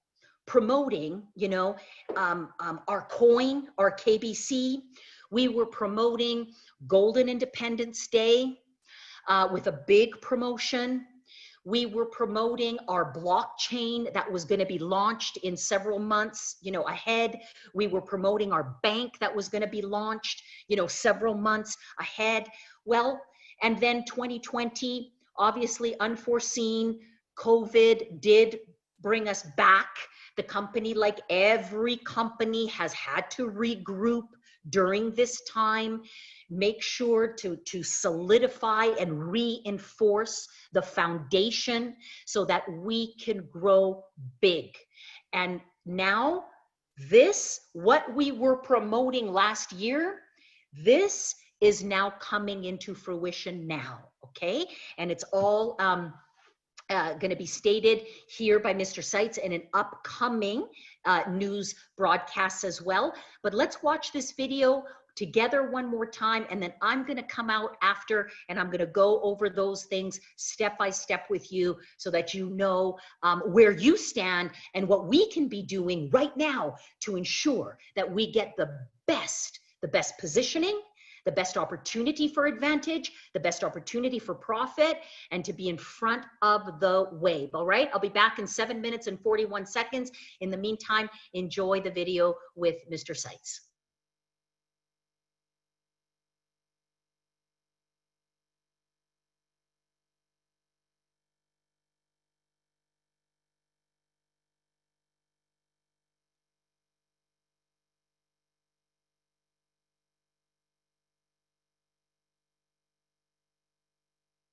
promoting, you know, our coin, our KBC. We were promoting Golden Independence Day with a big promotion. We were promoting our blockchain that was going to be launched in several months, you know, ahead. We were promoting our bank that was going to be launched, you know, several months ahead. Well, and then 2020, obviously unforeseen, COVID did bring us back. The company, like every company, has had to regroup during this time, make sure to solidify and reinforce the foundation so that we can grow big. And now this, what we were promoting last year, this is now coming into fruition now, okay? And it's all going to be stated here by Mr. Seitz in an upcoming news broadcast as well. But let's watch this video together one more time, and then I'm going to come out after and I'm going to go over those things step by step with you so that you know where you stand and what we can be doing right now to ensure that we get the best positioning, the best opportunity for advantage, the best opportunity for profit, and to be in front of the wave. All right, I'll be back in 7 minutes and 41 seconds. In the meantime, enjoy the video with Mr. Seitz.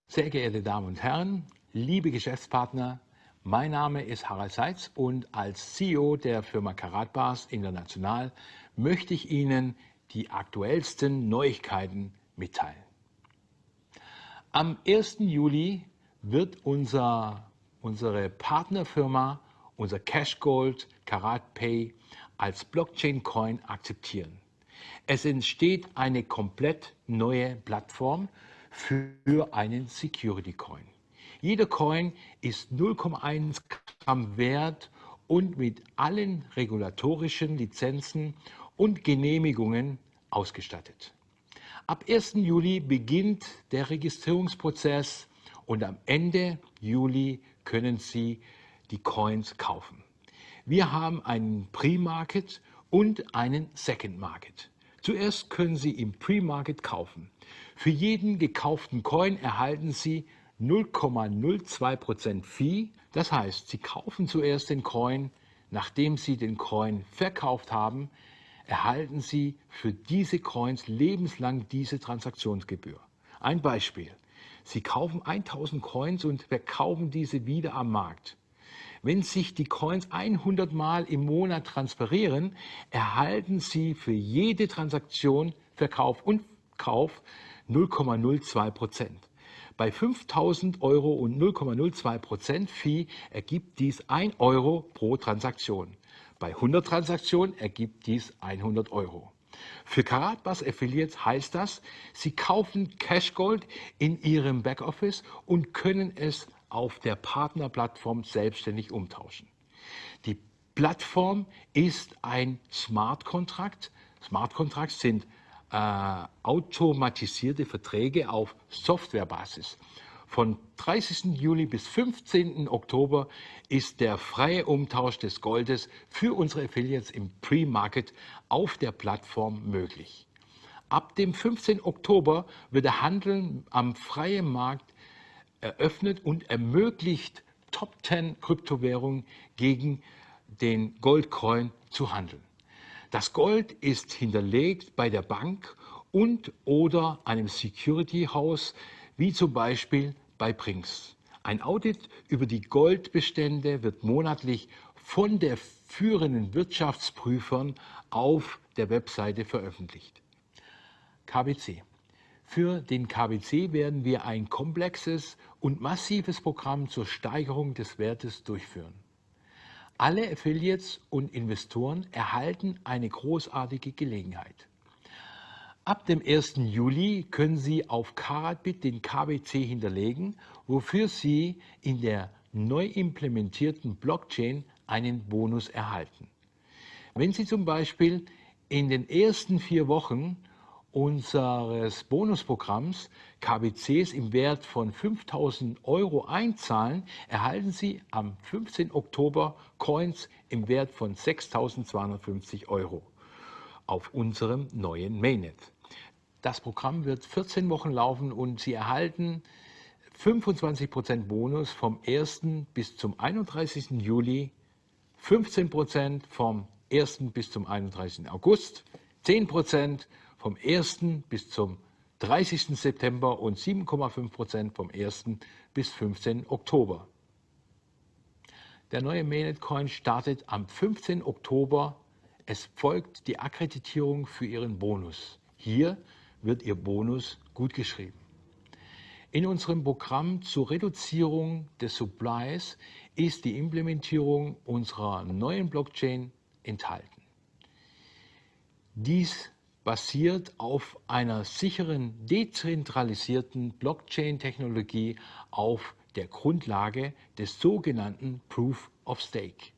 Sehr geehrte Damen und Herren, liebe Geschäftspartner, mein Name ist Harald Seitz und als CEO der Firma Karatbars International möchte ich Ihnen die aktuellsten Neuigkeiten mitteilen. Am 1. Juli wird unsere Partnerfirma unser Cash Gold Karat Pay als Blockchain-Coin akzeptieren. Es entsteht eine komplett neue Plattform für einen Security Coin. Jeder Coin ist 0,1 Gramm wert und mit allen regulatorischen Lizenzen und Genehmigungen ausgestattet. Ab 1. Juli beginnt der Registrierungsprozess und am Ende Juli können Sie die Coins kaufen. Wir haben einen Pre-Market und einen Second Market. Zuerst können Sie im Pre-Market kaufen. Für jeden gekauften Coin erhalten Sie 0,02% Fee. Das heißt, Sie kaufen zuerst den Coin. Nachdem Sie den Coin verkauft haben, erhalten Sie für diese Coins lebenslang diese Transaktionsgebühr. Ein Beispiel. Sie kaufen 1000 Coins und verkaufen diese wieder am Markt. Wenn sich die Coins 100 Mal im Monat transferieren, erhalten Sie für jede Transaktion, Verkauf und Kauf 0,02%. Bei 5.000 € und 0,02% Fee ergibt dies 1 € pro Transaktion. Bei 100 Transaktionen ergibt dies 100 €. Für Karatbars Affiliates heißt das, Sie kaufen Cash Gold in Ihrem Backoffice und können es auf der Partnerplattform selbstständig umtauschen. Die Plattform ist ein Smart Contract. Smart Contracts sind automatisierte Verträge auf Softwarebasis. Von 30. Juli bis 15. Oktober ist der freie Umtausch des Goldes für unsere Affiliates im Pre-Market auf der Plattform möglich. Ab dem 15. Oktober wird der Handel am freien Markt eröffnet und ermöglicht Top 10 Kryptowährungen gegen den Goldcoin zu handeln. Das Gold ist hinterlegt bei der Bank und oder einem Security House, wie zum Beispiel bei Brinks. Ein Audit über die Goldbestände wird monatlich von der führenden Wirtschaftsprüfern auf der Webseite veröffentlicht. Kbc. Für den Kbc werden wir ein komplexes und massives Programm zur Steigerung des Wertes durchführen. Alle Affiliates und Investoren erhalten eine großartige Gelegenheit. Ab dem 1. Juli können Sie auf Karatbit den Kbc hinterlegen, wofür Sie in der neu implementierten Blockchain einen Bonus erhalten. Wenn Sie zum Beispiel in den ersten 4 Wochen unseres Bonusprogramms Kbcs im Wert von 5.000 € einzahlen, erhalten Sie am 15. Oktober Coins im Wert von 6.250 € auf unserem neuen Mainnet. Das Programm wird 14 Wochen laufen und Sie erhalten 25% Bonus vom 1. bis zum 31. Juli, 15% vom 1. bis zum 31. August, 10% vom 1. bis zum 30. September und 7,5% vom 1. bis 15. Oktober. Der neue Mainnet-Coin startet am 15. Oktober. Es folgt die Akkreditierung für Ihren Bonus. Hier wird Ihr Bonus gutgeschrieben. In unserem Programm zur Reduzierung des Supplies ist die Implementierung unserer neuen Blockchain enthalten. Dies basiert auf einer sicheren, dezentralisierten Blockchain-Technologie auf der Grundlage des sogenannten Proof of Stake.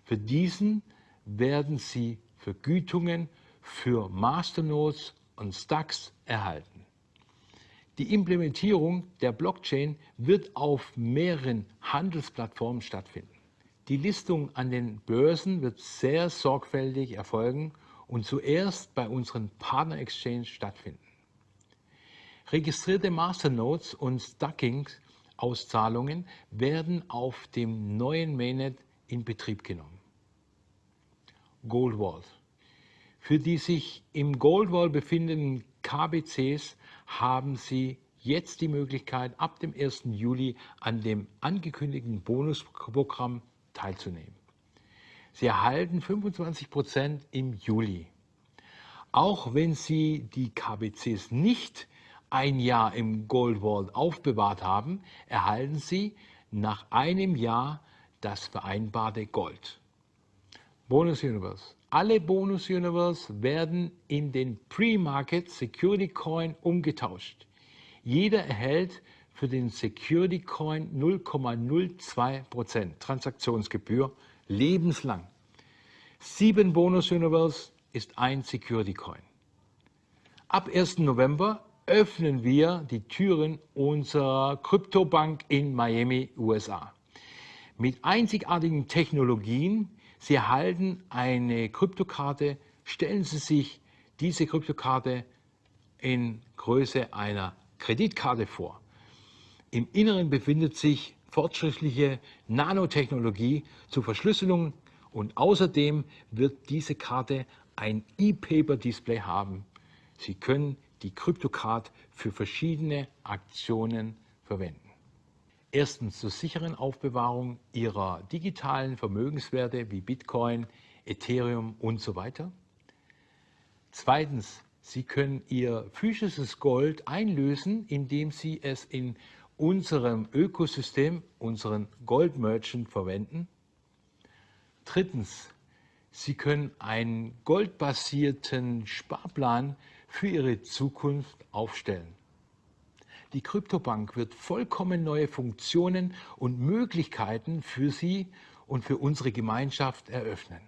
Für diesen werden Sie Vergütungen für Masternodes und Stacks erhalten. Die Implementierung der Blockchain wird auf mehreren Handelsplattformen stattfinden. Die Listung an den Börsen wird sehr sorgfältig erfolgen und zuerst bei unseren Partner-Exchange stattfinden. Registrierte Masternodes und Stacking-Auszahlungen werden auf dem neuen Mainnet in Betrieb genommen. Goldvault. Für die sich im Goldvault befindenden Kbcs haben Sie jetzt die Möglichkeit, ab dem 1. Juli an dem angekündigten Bonusprogramm teilzunehmen. Sie erhalten 25% im Juli. Auch wenn Sie die Kbcs nicht ein Jahr im Goldvault aufbewahrt haben, erhalten Sie nach einem Jahr das vereinbarte Gold. Bonus Universe. Alle Bonus Universe werden in den Pre-Market Security Coin umgetauscht. Jeder erhält für den Security Coin 0,02% Transaktionsgebühr lebenslang. 7 Bonus Universe ist ein Security Coin. Ab 1. November öffnen wir die Türen unserer Kryptobank in Miami, USA. Mit einzigartigen Technologien. Sie erhalten eine Kryptokarte. Stellen Sie sich diese Kryptokarte in Größe einer Kreditkarte vor. Im Inneren befindet sich fortschrittliche Nanotechnologie zur Verschlüsselung und außerdem wird diese Karte ein E-Paper-Display haben. Sie können die Kryptokarte für verschiedene Aktionen verwenden. Erstens zur sicheren Aufbewahrung Ihrer digitalen Vermögenswerte wie Bitcoin, Ethereum und so weiter. Zweitens, Sie können Ihr physisches Gold einlösen, indem Sie es in unserem Ökosystem, unseren Gold Merchant, verwenden. Drittens, Sie können einen goldbasierten Sparplan für Ihre Zukunft aufstellen. Die Kryptobank wird vollkommen neue Funktionen und Möglichkeiten für Sie und für unsere Gemeinschaft eröffnen.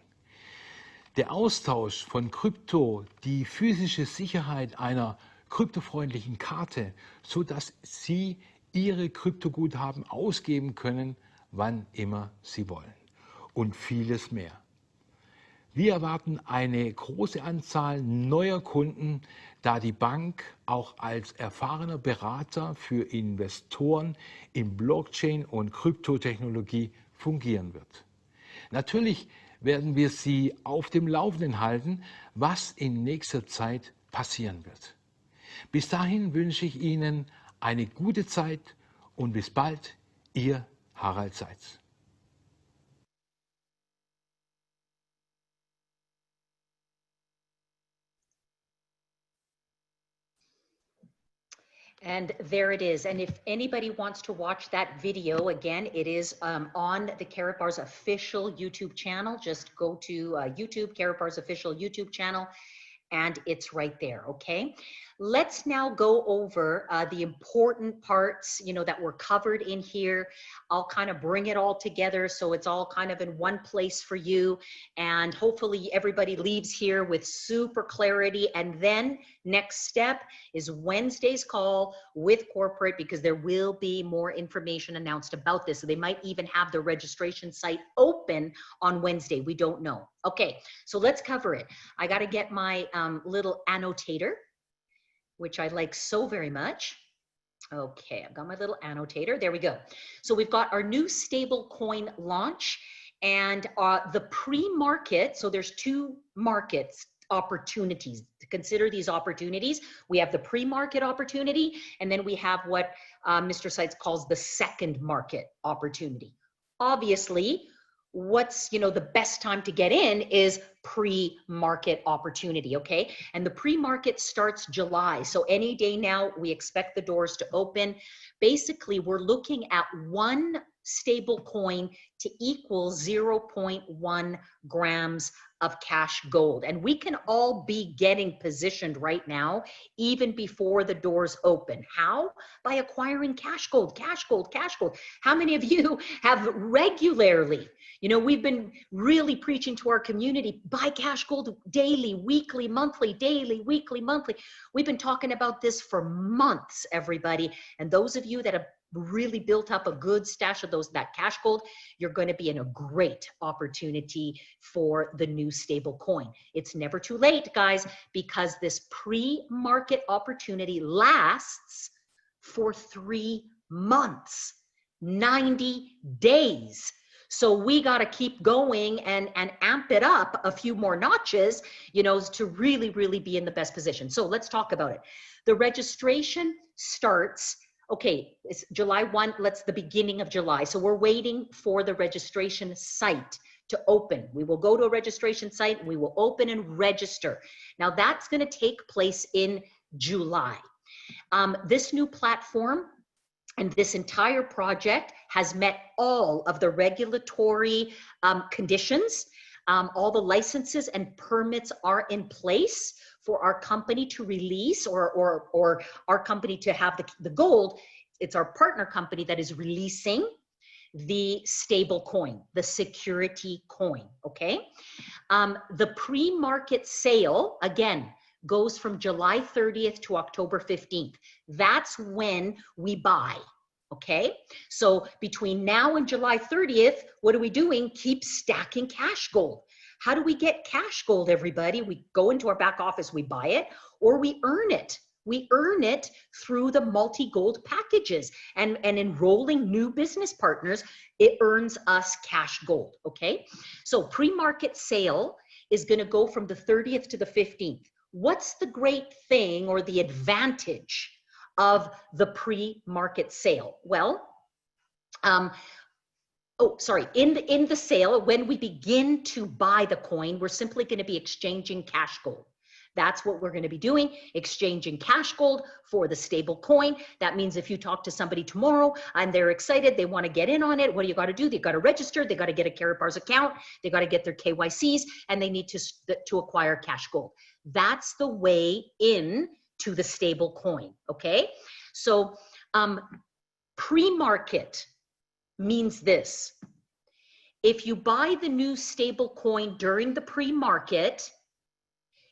Der Austausch von Krypto, die physische Sicherheit einer kryptofreundlichen Karte, sodass Sie Ihre Kryptoguthaben ausgeben können, wann immer Sie wollen. Und vieles mehr. Wir erwarten eine große Anzahl neuer Kunden, da die Bank auch als erfahrener Berater für Investoren in Blockchain und Kryptotechnologie fungieren wird. Natürlich werden wir Sie auf dem Laufenden halten, was in nächster Zeit passieren wird. Bis dahin wünsche ich Ihnen eine gute Zeit und bis bald, Ihr Harald Seitz. And there it is. And if anybody wants to watch that video, again, it is on the Karatbars official YouTube channel. Just go to YouTube, Karatbars official YouTube channel, and it's right there, okay? Let's now go over the important parts, that were covered in here. I'll kind of bring it all together so it's all kind of in one place for you. And hopefully everybody leaves here with super clarity. And then next step is Wednesday's call with corporate, because there will be more information announced about this. So they might even have the registration site open on Wednesday. We don't know. Okay, so let's cover it. I got to get my little annotator, which I like so very much. Okay, I've got my little annotator. There we go. So we've got our new stable coin launch and the pre-market. So there's two markets opportunities to consider. These opportunities, we have the pre-market opportunity, and then we have what Mr. Seitz calls the second market opportunity. Obviously, what's the best time to get in is pre-market opportunity, okay? And the pre-market starts July, so any day now we expect the doors to open. Basically, we're looking at one stable coin to equal 0.1 grams of cash gold. And we can all be getting positioned right now, even before the doors open. How? By acquiring cash gold, cash gold, cash gold. How many of you have regularly, we've been really preaching to our community, buy cash gold daily, weekly, monthly, daily, weekly, monthly. We've been talking about this for months, everybody. And those of you that have really built up a good stash of that cash gold, you're going to be in a great opportunity for the new stable coin. It's never too late, guys, because this pre-market opportunity lasts for 3 months, 90 days. So we got to keep going and amp it up a few more notches, to really, really be in the best position. So let's talk about it. The registration starts, okay, it's July 1, the beginning of July. So we're waiting for the registration site to open. We will go to a registration site and we will open and register. Now that's going to take place in July. This new platform and this entire project has met all of the regulatory conditions. All the licenses and permits are in place for our company to release or our company to have the gold. It's our partner company that is releasing the stable coin, the security coin, okay? The pre-market sale, again, goes from July 30th to October 15th. That's when we buy, okay? So between now and July 30th, what are we doing? Keep stacking cash gold. How do we get cash gold, everybody? We go into our back office, we buy it, or we earn it. We earn it through the multi-gold packages and enrolling new business partners. It earns us cash gold, okay? So pre-market sale is going to go from the 30th to the 15th. What's the great thing or the advantage of the pre-market sale? Well, in the sale, when we begin to buy the coin, we're simply going to be exchanging cash gold. That's what we're going to be doing, exchanging cash gold for the stable coin. That means if you talk to somebody tomorrow and they're excited, they want to get in on it, what do you got to do? They got to register, they got to get a Karatbars account, they got to get their KYCs, and they need to acquire cash gold. That's the way in to the stable coin, okay? So pre-market means this. If you buy the new stable coin during the pre-market,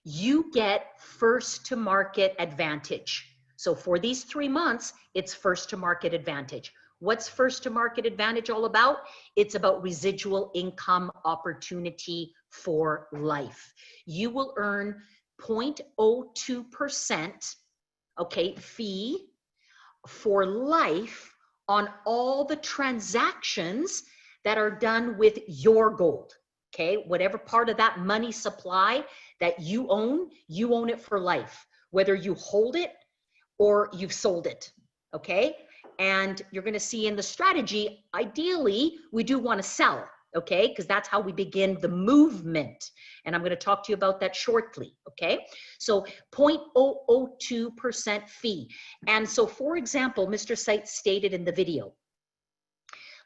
you get first to market advantage. So for these 3 months, it's first to market advantage. What's first to market advantage all about? It's about residual income opportunity for life. You will earn 0.02%, okay, fee for life on all the transactions that are done with your gold. Okay, whatever part of that money supply that you own it for life, whether you hold it or you've sold it. Okay, and you're going to see in the strategy, ideally, we do want to sell. Okay, because that's how we begin the movement. And I'm going to talk to you about that shortly. Okay, so 0.002% fee. And so, for example, Mr. Seitz stated in the video,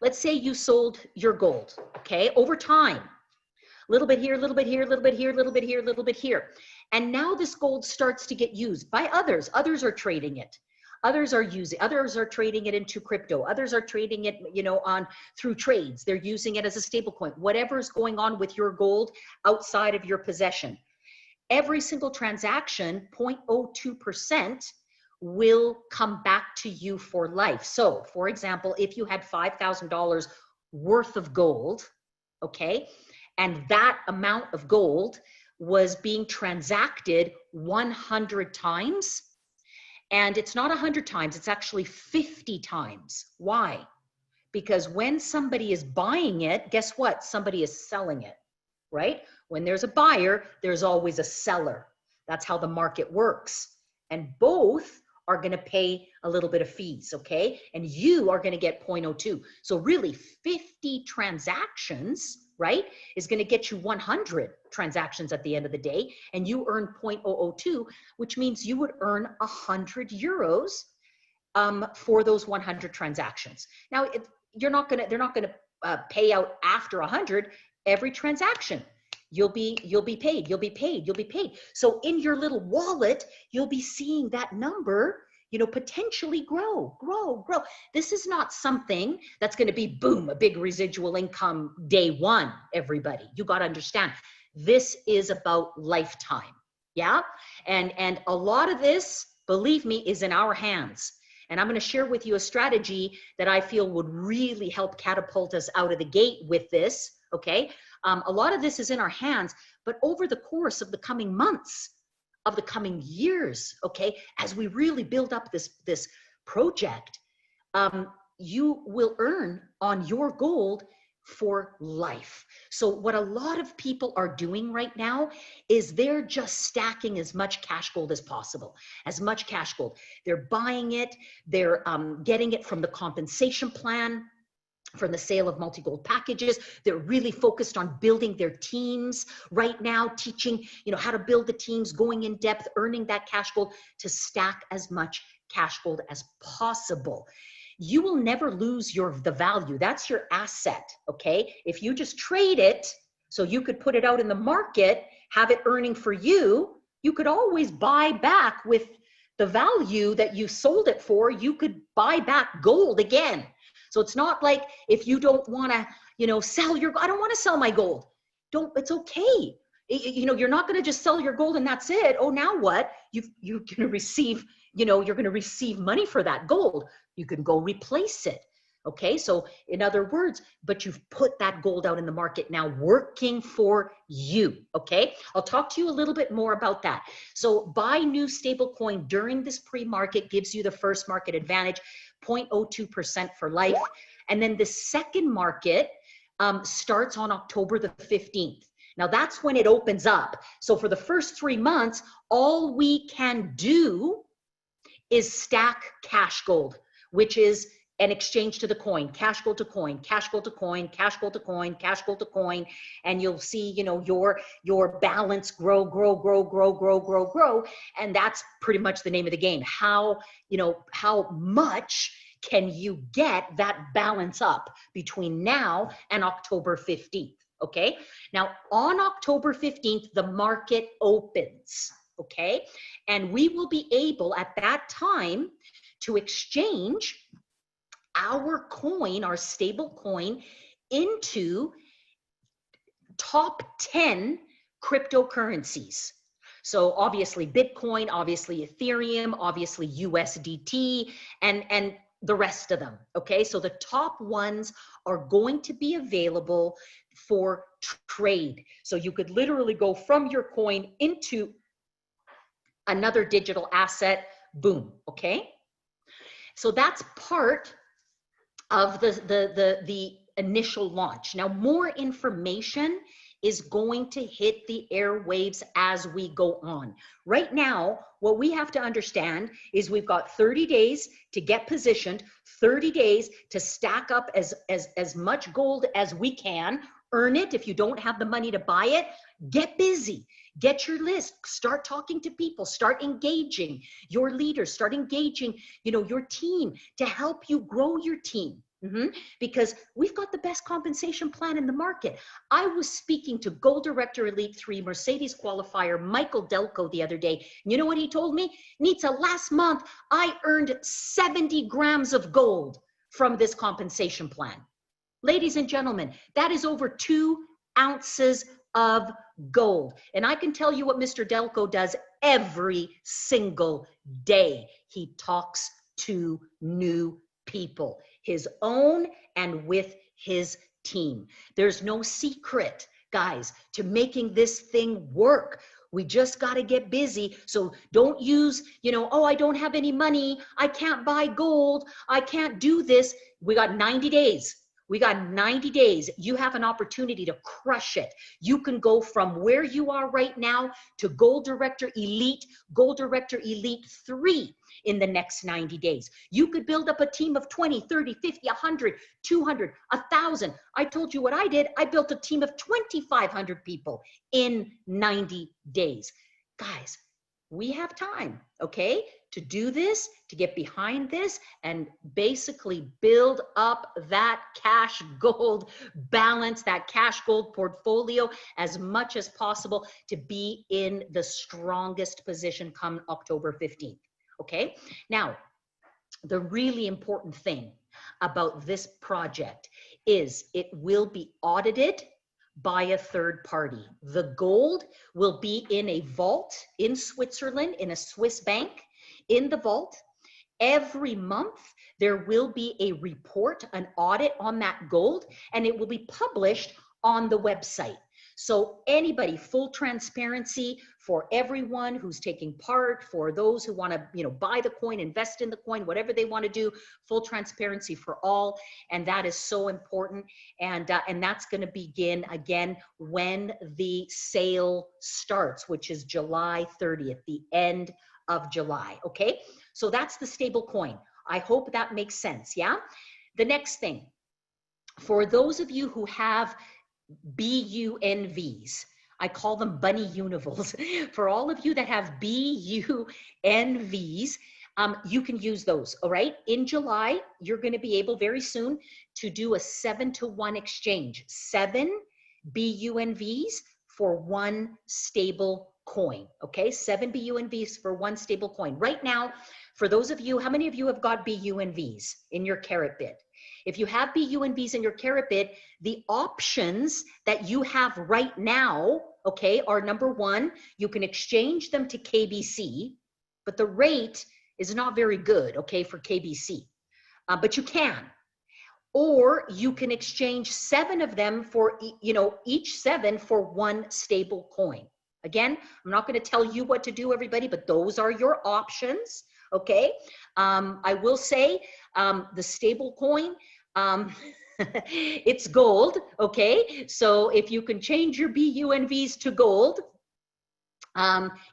let's say you sold your gold, okay, over time. A little bit here, a little bit here, a little bit here, a little bit here, a little bit here. And now this gold starts to get used by others. Others are trading it. Others are trading it into crypto. Others are trading it, through trades. They're using it as a stable coin. Whatever's going on with your gold outside of your possession. Every single transaction, 0.02%, will come back to you for life. So, for example, if you had $5,000 worth of gold, okay, and that amount of gold was being transacted 100 times, and it's not 100 times, it's actually 50 times. Why? Because when somebody is buying it, guess what? Somebody is selling it, right? When there's a buyer, there's always a seller. That's how the market works. And both are going to pay a little bit of fees, okay? And you are going to get 0.02. So really 50 transactions, right, is going to get you 100 transactions at the end of the day, and you earn 0.002, which means you would earn 100 euros for those 100 transactions. Now, they're not going to pay out after 100 every transaction. You'll be paid. So in your little wallet, you'll be seeing that number, potentially grow. This is not something that's going to be, boom, a big residual income day one, everybody. You got to understand, this is about lifetime. Yeah. And a lot of this, believe me, is in our hands. And I'm going to share with you a strategy that I feel would really help catapult us out of the gate with this. Okay. A lot of this is in our hands, but over the course of the coming months, of the coming years, okay, as we really build up this project, you will earn on your gold for life. So what a lot of people are doing right now is they're just stacking as much cash gold as possible, as much cash gold. They're buying it, they're getting it from the compensation plan, from the sale of multi-gold packages. They're really focused on building their teams right now, teaching, how to build the teams, going in depth, earning that cash gold to stack as much cash gold as possible. You will never lose the value. That's your asset, okay? If you just trade it, so you could put it out in the market, have it earning for you, you could always buy back with the value that you sold it for. You could buy back gold again. So it's not like if you don't want to, sell your, I don't want to sell my gold. It's okay. You're not going to just sell your gold and that's it. Oh, now what? You're going to receive, you're going to receive money for that gold. You can go replace it. Okay. So in other words, but you've put that gold out in the market now working for you. Okay. I'll talk to you a little bit more about that. So buy new stable coin during this pre-market gives you the first market advantage, 0.02% for life. And then the second market starts on October the 15th. Now that's when it opens up. So for the first 3 months, all we can do is stack cash gold, which is an exchange to the coin, cash gold to coin, cash gold to coin, cash gold to coin, cash gold to coin. And you'll see, your balance grow. And that's pretty much the name of the game. How much can you get that balance up between now and October 15th? Okay. Now on October 15th, the market opens. Okay. And we will be able at that time to exchange our coin, our stable coin, into top 10 cryptocurrencies. So obviously Bitcoin, obviously Ethereum, obviously USDT, and the rest of them, okay? So the top ones are going to be available for trade. So you could literally go from your coin into another digital asset, boom, okay? So that's part of the initial launch. Now, more information is going to hit the airwaves as we go on. Right now, what we have to understand is we've got 30 days to get positioned, 30 days to stack up as much gold as we can, earn it. If you don't have the money to buy it, get busy. Get your list, start talking to people, start engaging your leaders, start engaging, your team to help you grow your team. Because we've got the best compensation plan in the market. I was speaking to Gold Director Elite 3 Mercedes qualifier Michael Delco the other day. You know what he told me? Nita, last month I earned 70 grams of gold from this compensation plan. Ladies and gentlemen, that is over 2 ounces of gold. And I can tell you what Mr. Delco does every single day. He talks to new people, his own and with his team. There's no secret, guys, to making this thing work. We just got to get busy. So don't use, oh, I don't have any money. I can't buy gold. I can't do this. We got 90 days. We got 90 days. You have an opportunity to crush it. You can go from where you are right now to Gold Director Elite 3 in the next 90 days. You could build up a team of 20, 30, 50, 100, 200, 1,000. I told you what I did. I built a team of 2,500 people in 90 days. Guys, we have time, okay, to do this, to get behind this, and basically build up that cash gold balance, that cash gold portfolio as much as possible to be in the strongest position come October 15th, okay? Now, the really important thing about this project is it will be audited by a third party. The gold will be in a vault in Switzerland, in a Swiss bank, in the vault. Every month, there will be a report, an audit on that gold, and it will be published on the website. So anybody, full transparency for everyone who's taking part, for those who want to, buy the coin, invest in the coin, whatever they want to do, full transparency for all. And that is so important. And that's going to begin again when the sale starts, which is July 30th, the end of July. Okay. So that's the stable coin. I hope that makes sense. Yeah. The next thing, for those of you who have BUNVs, I call them bunny univals. For all of you that have BUNVs, you can use those, all right? In July, you're going to be able very soon to do a 7-to-1 exchange. 7 BUNVs for 1 stable coin, okay? 7 BUNVs for 1 stable coin. Right now, for those of you, how many of you have got BUNVs in your carrot bid? If you have BUNVs in your carrot bid, the options that you have right now, okay, are number 1, you can exchange them to KBC, but the rate is not very good, okay, for KBC, but you can. Or you can exchange 7 of them for, each 7 for 1 stable coin. Again, I'm not going to tell you what to do, everybody, but those are your options, okay? I will say the stable coin, it's gold, okay? So if you can change your BUNVs to gold,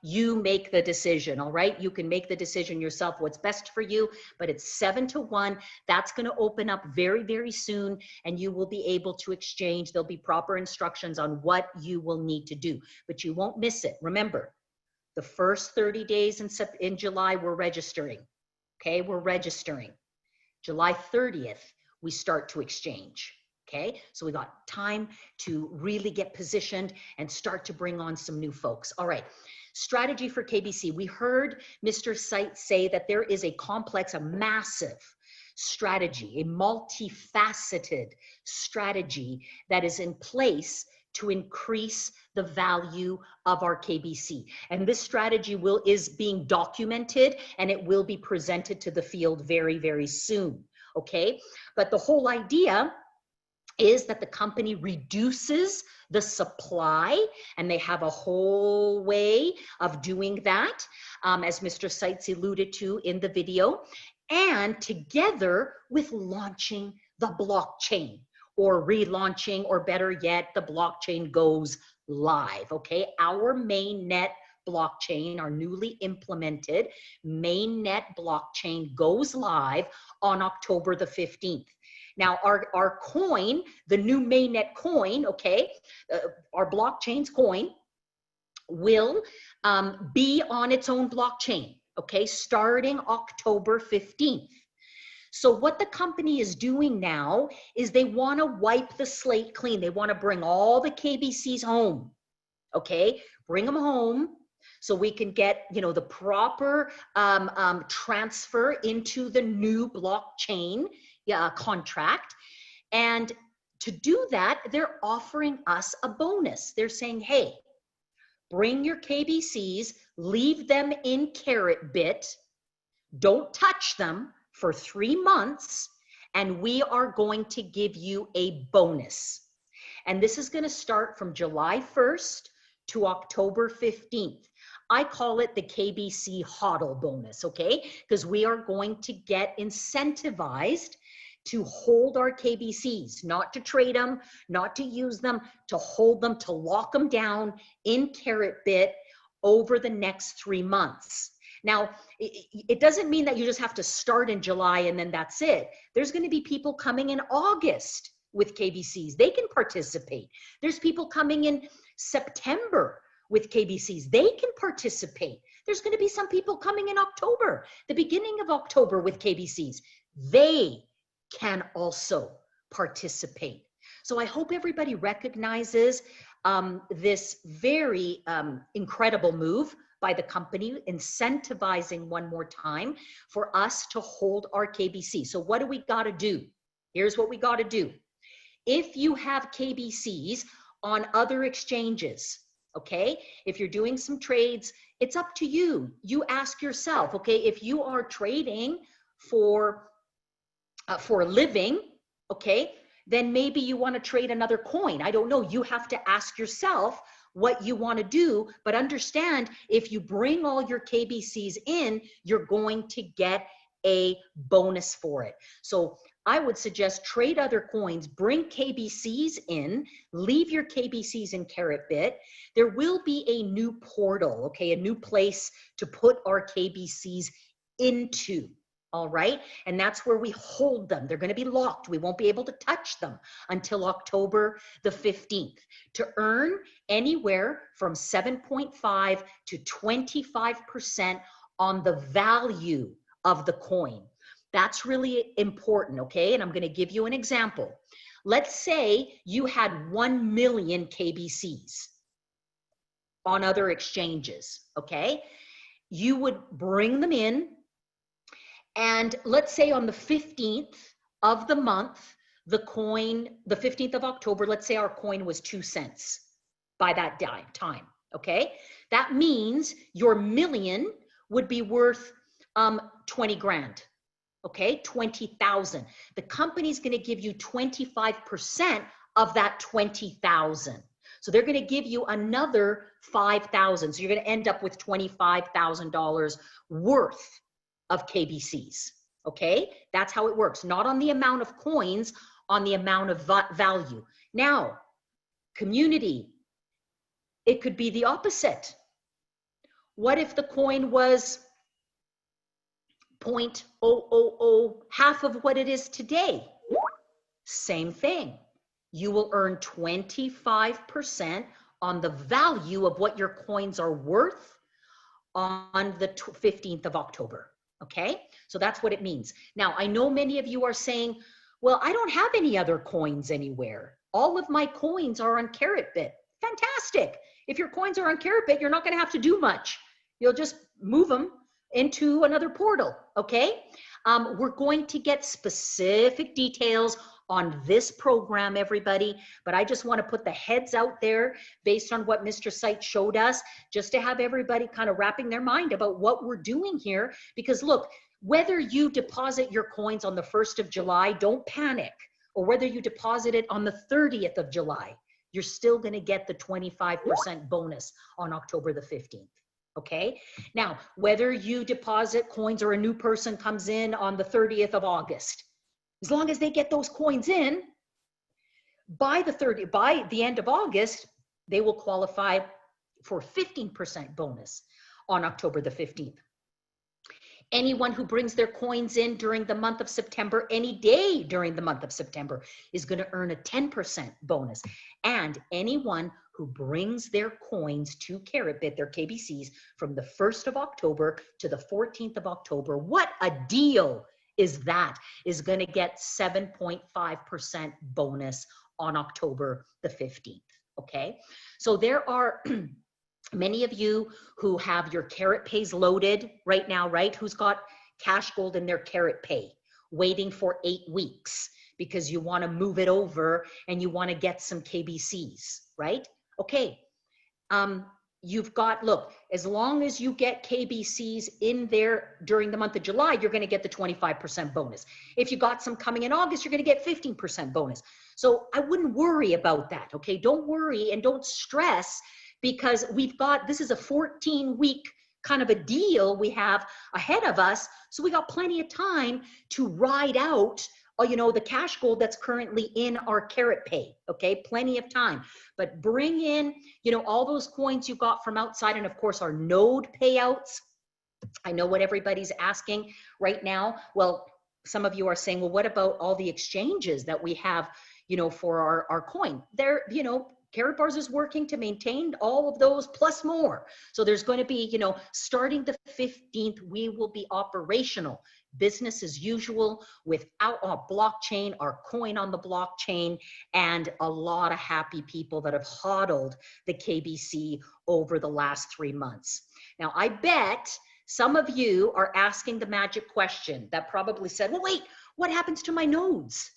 you make the decision, all right? You can make the decision yourself what's best for you, but it's 7-to-1. That's going to open up very, very soon, and you will be able to exchange. There'll be proper instructions on what you will need to do, but you won't miss it. Remember, the first 30 days in July, we're registering, okay? We're registering. July 30th, we start to exchange. Okay, so we got time to really get positioned and start to bring on some new folks. All right, strategy for KBC. We heard Mr. Sight say that there is a complex, a massive strategy, a multifaceted strategy that is in place to increase the value of our KBC. And this strategy is being documented, and it will be presented to the field very, very soon, okay? But the whole idea is that the company reduces the supply, and they have a whole way of doing that, as Mr. Seitz alluded to in the video, and together with launching the blockchain, or relaunching, or better yet, the blockchain goes live, okay? Our mainnet blockchain, our newly implemented mainnet blockchain goes live on October the 15th. Now, our coin, the new mainnet coin, okay, our blockchain's coin will be on its own blockchain, okay, starting October 15th. So what the company is doing now is they want to wipe the slate clean. They want to bring all the KBCs home, okay? Bring them home so we can get, you know, the proper transfer into the new blockchain contract. And to do that, they're offering us a bonus. They're saying, hey, bring your KBCs, leave them in Kbc, don't touch them for 3 months, and we are going to give you a bonus. And this is going to start from July 1st to October 15th. I call it the Kbc Huddle Bonus, okay? Because we are going to get incentivized to hold our KBCs, not to trade them, not to use them, to hold them, to lock them down in Kbc over the next 3 months. Now, it doesn't mean that you just have to start in July and then that's it. There's going to be people coming in August with KBCs. They can participate. There's people coming in September with KBCs. They can participate. There's going to be some people coming in October, the beginning of October with KBCs. They can also participate. So I hope everybody recognizes this very incredible move by the company, incentivizing one more time for us to hold our KBC. So what do we got to do? Here's what we got to do. If you have KBCs on other exchanges, okay, if you're doing some trades, it's up to you. You ask yourself, okay, if you are trading for a living, okay, then maybe you want to trade another coin. I don't know. You have to ask yourself what you want to do, but understand if you bring all your KBCs in, you're going to get a bonus for it. So I would suggest trade other coins, bring KBCs in, leave your KBCs in Kbc. There will be a new portal, okay, a new place to put our KBCs into. All right, and that's where we hold them. They're going to be locked. We won't be able to touch them until October the 15th to earn anywhere from 7.5 to 25% on the value of the coin. That's really important, okay? And I'm going to give you an example. Let's say you had 1 million KBCs on other exchanges, okay? You would bring them in, and let's say on the 15th of the month, the coin, the 15th of October, let's say our coin was 2 cents by that time, okay? That means your million would be worth 20 grand, okay? 20,000. The company's gonna give you 25% of that 20,000. So they're gonna give you another 5,000. So you're gonna end up with $25,000 worth of KBCs, okay? That's how it works. Not on the amount of coins, on the amount of value. Now, community, it could be the opposite. What if the coin was 0.000, half of what it is today? Same thing. You will earn 25% on the value of what your coins are worth on the 15th of October. Okay, so that's what it means. Now, I know many of you are saying, well, I don't have any other coins anywhere. All of my coins are on Kbc. Fantastic. If your coins are on Kbc, you're not going to have to do much. You'll just move them into another portal, okay? We're going to get specific details on this program, everybody, but I just want to put the heads out there based on what Mr. Sight showed us, just to have everybody kind of wrapping their mind about what we're doing here. Because look, whether you deposit your coins on the 1st of July, don't panic, or whether you deposit it on the 30th of July, you're still going to get the 25% bonus on October the 15th. Okay. Now, whether you deposit coins or a new person comes in on the 30th of August, as long as they get those coins in by the end of August, they will qualify for 15% bonus on October the 15th. Anyone who brings their coins in during the month of September, any day during the month of September, is going to earn a 10% bonus. And anyone who brings their coins to Carrotbit, their KBCs, from the 1st of October to the 14th of October, what a deal is that, is going to get 7.5% bonus on October the 15th. Okay, so there are many of you who have your Carrot Pays loaded right now, right? Who's got Cash Gold in their Carrot Pay, waiting for 8 weeks because you want to move it over and you want to get some KBCs, right? Okay. You've got, look, as long as you get KBCs in there during the month of July, you're going to get the 25% bonus. If you got some coming in August, you're going to get 15% bonus. So I wouldn't worry about that. Okay. Don't worry and don't stress, because we've got, this is a 14-week kind of a deal we have ahead of us. So we got plenty of time to ride out, you know, the Cash Gold that's currently in our Carrot Pay. Okay, plenty of time. But bring in, you know, all those coins you got from outside, and of course our node payouts. I know what everybody's asking right now. Well, some of you are saying, well, what about all the exchanges that we have, you know, for our coin? There, you know, Karatbars is working to maintain all of those plus more. So there's going to be, you know, starting the 15th, we will be operational, business as usual, without our blockchain, our coin on the blockchain, and a lot of happy people that have hodled the KBC over the last 3 months. Now, I bet some of you are asking the magic question that probably said, well, wait, what happens to my nodes?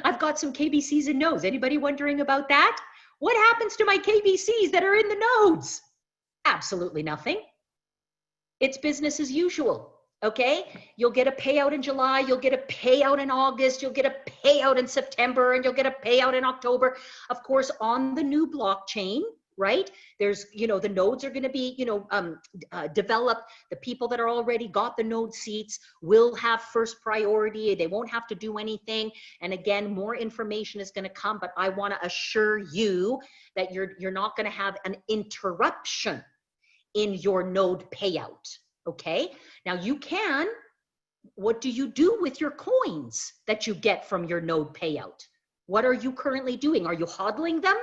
I've got some KBCs and nodes. Anybody wondering about that? What happens to my KBCs that are in the nodes? Absolutely nothing. It's business as usual. Okay, you'll get a payout in July, you'll get a payout in August, you'll get a payout in September, and you'll get a payout in October. Of course, on the new blockchain, right? There's, you know, the nodes are going to be, you know, developed. The people that are already got the node seats will have first priority. They won't have to do anything. And again, more information is going to come, but I want to assure you that you're not going to have an interruption in your node payout. Okay. Now you can, what do you do with your coins that you get from your node payout? What are you currently doing? Are you hodling them?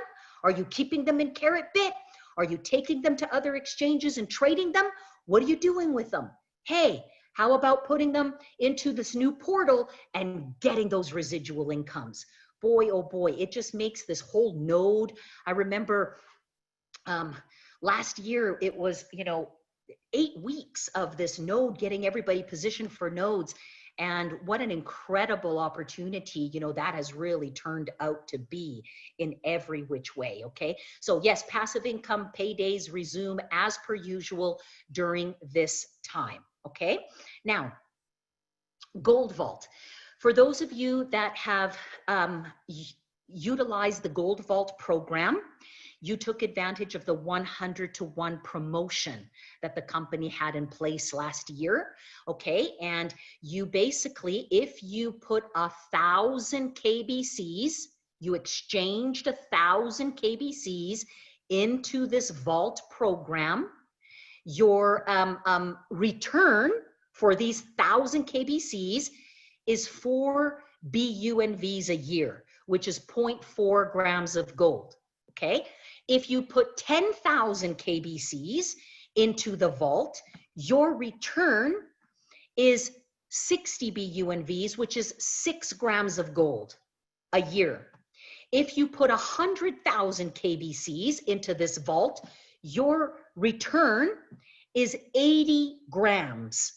Are you keeping them in Carrotbit? Are you taking them to other exchanges and trading them? What are you doing with them? Hey, how about putting them into this new portal and getting those residual incomes? Boy, oh boy, it just makes this whole node. I remember last year it was, you know, 8 weeks of this node getting everybody positioned for nodes. And what an incredible opportunity, you know, that has really turned out to be in every which way. Okay. So yes, passive income paydays resume as per usual during this time. Okay. Now, Gold Vault. For those of you that have utilized the Gold Vault program, you took advantage of the 100-to-1 promotion that the company had in place last year. Okay. And you basically, if you put 1,000 KBCs, you exchanged 1,000 KBCs into this vault program, your return for these 1,000 KBCs is 4 BUNVs a year, which is 0.4 grams of gold. Okay. If you put 10,000 KBCs into the vault, your return is 60 BUNVs, which is 6 grams of gold a year. If you put 100,000 KBCs into this vault, your return is 80 grams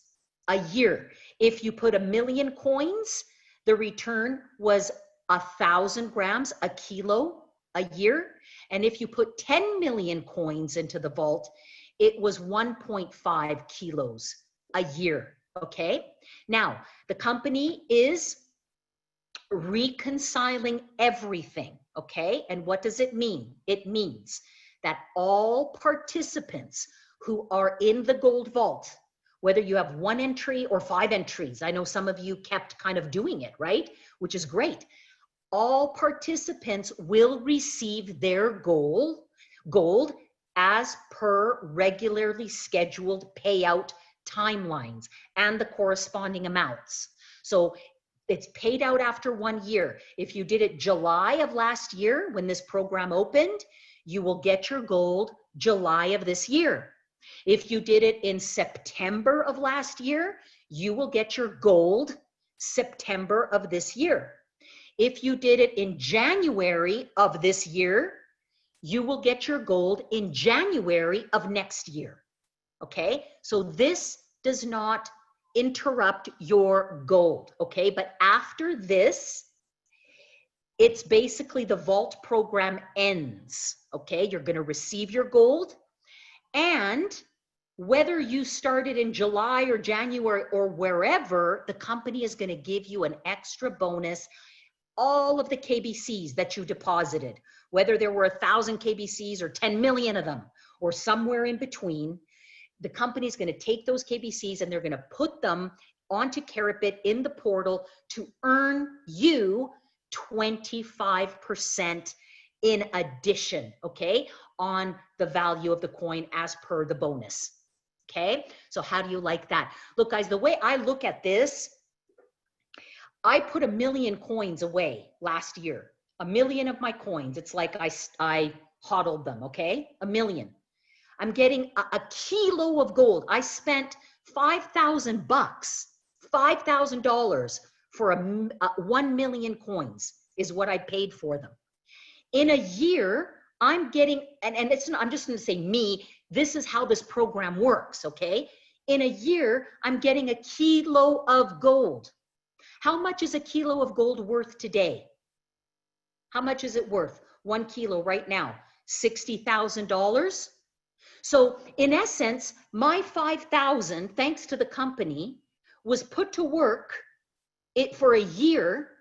a year. If you put 1 million coins, The return was 1,000 grams, a kilo a year. And if you put 10 million coins into the vault, it was 1.5 kilos a year. Okay. Now, the company is reconciling everything. Okay. And what does it mean? It means that all participants who are in the gold vault, whether you have 1 entry or 5 entries, I know some of you kept kind of doing it, right? Which is great. All participants will receive their gold as per regularly scheduled payout timelines and the corresponding amounts. So it's paid out after 1 year. If you did it July of last year when this program opened, you will get your gold July of this year. If you did it in September of last year, you will get your gold September of this year. If you did it in January of this year, you will get your gold in January of next year. Okay, so this does not interrupt your gold. Okay, but after this, it's basically the vault program ends. Okay, you're going to receive your gold, and whether you started in July or January or wherever, the company is going to give you an extra bonus. All of the KBCs that you deposited, whether there were 1,000 KBCs or 10 million of them, or somewhere in between, the company is going to take those KBCs and they're going to put them onto Carrotbit in the portal to earn you 25% in addition, okay, on the value of the coin as per the bonus. Okay, so how do you like that? Look, guys, the way I look at this, I put 1 million coins away last year. 1 million of my coins. It's like I hodled them, okay? 1 million. I'm getting a kilo of gold. I spent $5,000, $5,000 for 1 million coins is what I paid for them. In a year, I'm getting, and it's not, I'm just going to say me, this is how this program works, okay? In a year, I'm getting a kilo of gold. How much is a kilo of gold worth today? How much is it worth? 1 kilo right now, $60,000. So in essence, my 5,000, thanks to the company, was put to work for a year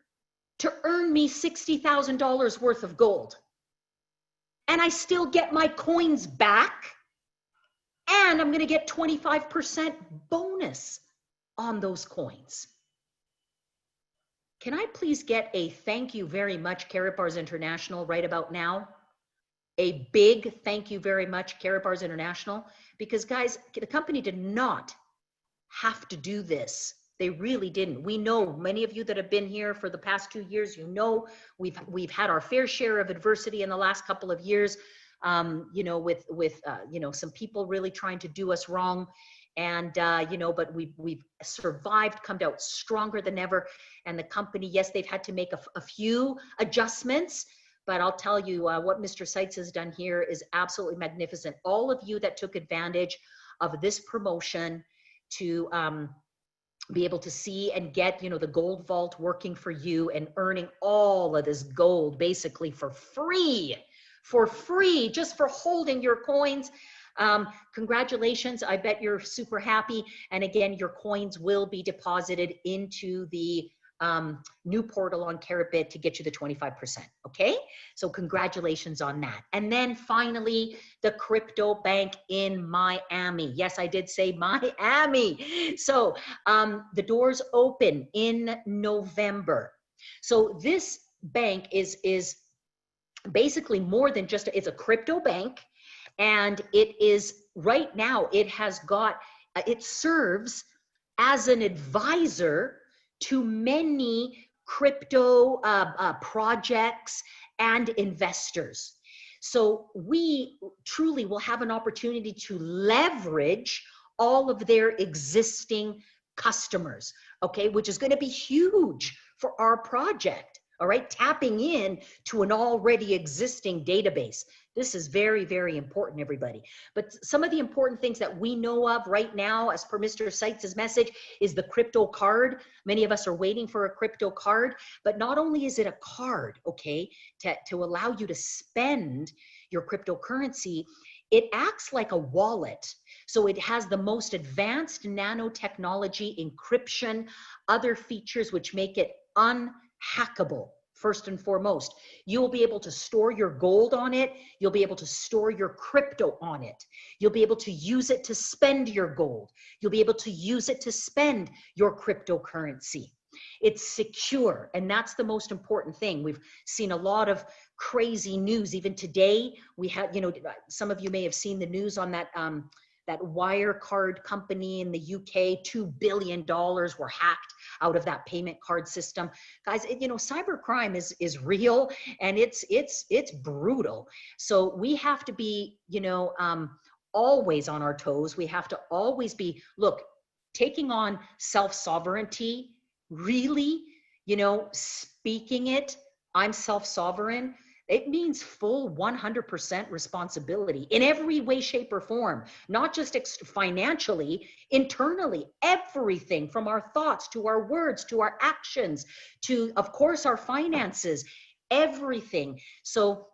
to earn me $60,000 worth of gold. And I still get my coins back, and I'm going to get 25% bonus on those coins. Can I please get a thank you very much, Carrot Bars International, right about now? A big thank you very much, Carrot Bars International, because guys, the company did not have to do this. They really didn't. We know many of you that have been here for the past 2 years, you know, we've had our fair share of adversity in the last couple of years, you know, with you know, some people really trying to do us wrong. And, you know, but we've survived, come out stronger than ever. And the company, yes, they've had to make a few adjustments, but I'll tell you what Mr. Seitz has done here is absolutely magnificent. All of you that took advantage of this promotion to be able to see and get, you know, the gold vault working for you and earning all of this gold basically for free, just for holding your coins. Congratulations. I bet you're super happy. And again, your coins will be deposited into the new portal on Carrotbit to get you the 25%. Okay. So congratulations on that. And then finally, the crypto bank in Miami. Yes, I did say Miami. So the doors open in November. So this bank is basically more than just, it's a crypto bank. And it is right now, it serves as an advisor to many crypto projects and investors. So we truly will have an opportunity to leverage all of their existing customers, okay, which is going to be huge for our project. all right? Tapping in to an already existing database. This is very, very important, everybody. But some of the important things that we know of right now, as per Mr. Seitz' message, is the crypto card. Many of us are waiting for a crypto card, but not only is it a card, okay, to allow you to spend your cryptocurrency, it acts like a wallet. So it has the most advanced nanotechnology, encryption, other features which make it unhackable. First and foremost, you will be able to store your gold on it. You'll be able to store your crypto on it. You'll be able to use it to spend your gold. You'll be able to use it to spend your cryptocurrency. It's secure, and that's the most important thing. We've seen a lot of crazy news. Even today, we had, you know, some of you may have seen the news on that that Wirecard company in the UK, $2 billion were hacked out of that payment card system. Guys, you know, cybercrime is real, and it's brutal. So we have to be, you know, always on our toes. We have to always be, look, taking on self-sovereignty, really, you know, speaking it, I'm self-sovereign. It means full 100% responsibility in every way, shape, or form, not just financially, internally, everything from our thoughts to our words, to our actions, to, of course, our finances, everything. So,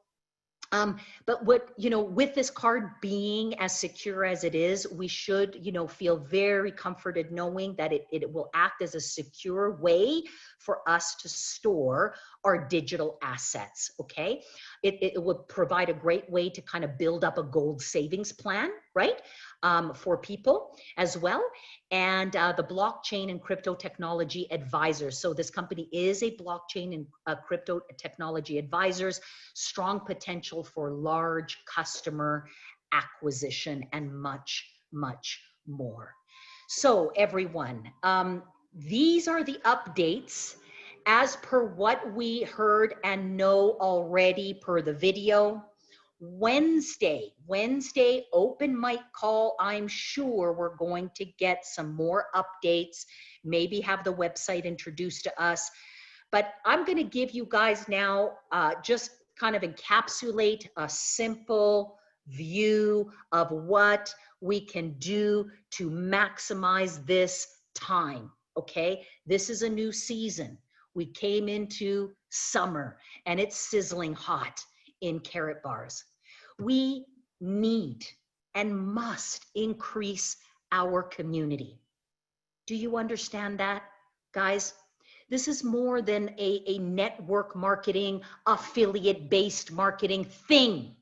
but what, you know, with this card being as secure as it is, we should, you know, feel very comforted knowing that it will act as a secure way for us to store our digital assets, okay? It would provide a great way to kind of build up a gold savings plan, right? For people as well. And the blockchain and crypto technology advisors. So this company is a blockchain and crypto technology advisors, strong potential for large customer acquisition and much, much more. So everyone, these are the updates as per what we heard and know already per the video. Wednesday, open mic call. I'm sure we're going to get some more updates, maybe have the website introduced to us. But I'm going to give you guys now just kind of encapsulate a simple view of what we can do to maximize this time, okay? This is a new season. We came into summer and it's sizzling hot in Karatbars. We need and must increase our community. Do you understand that, guys? This is more than a network marketing, affiliate-based marketing thing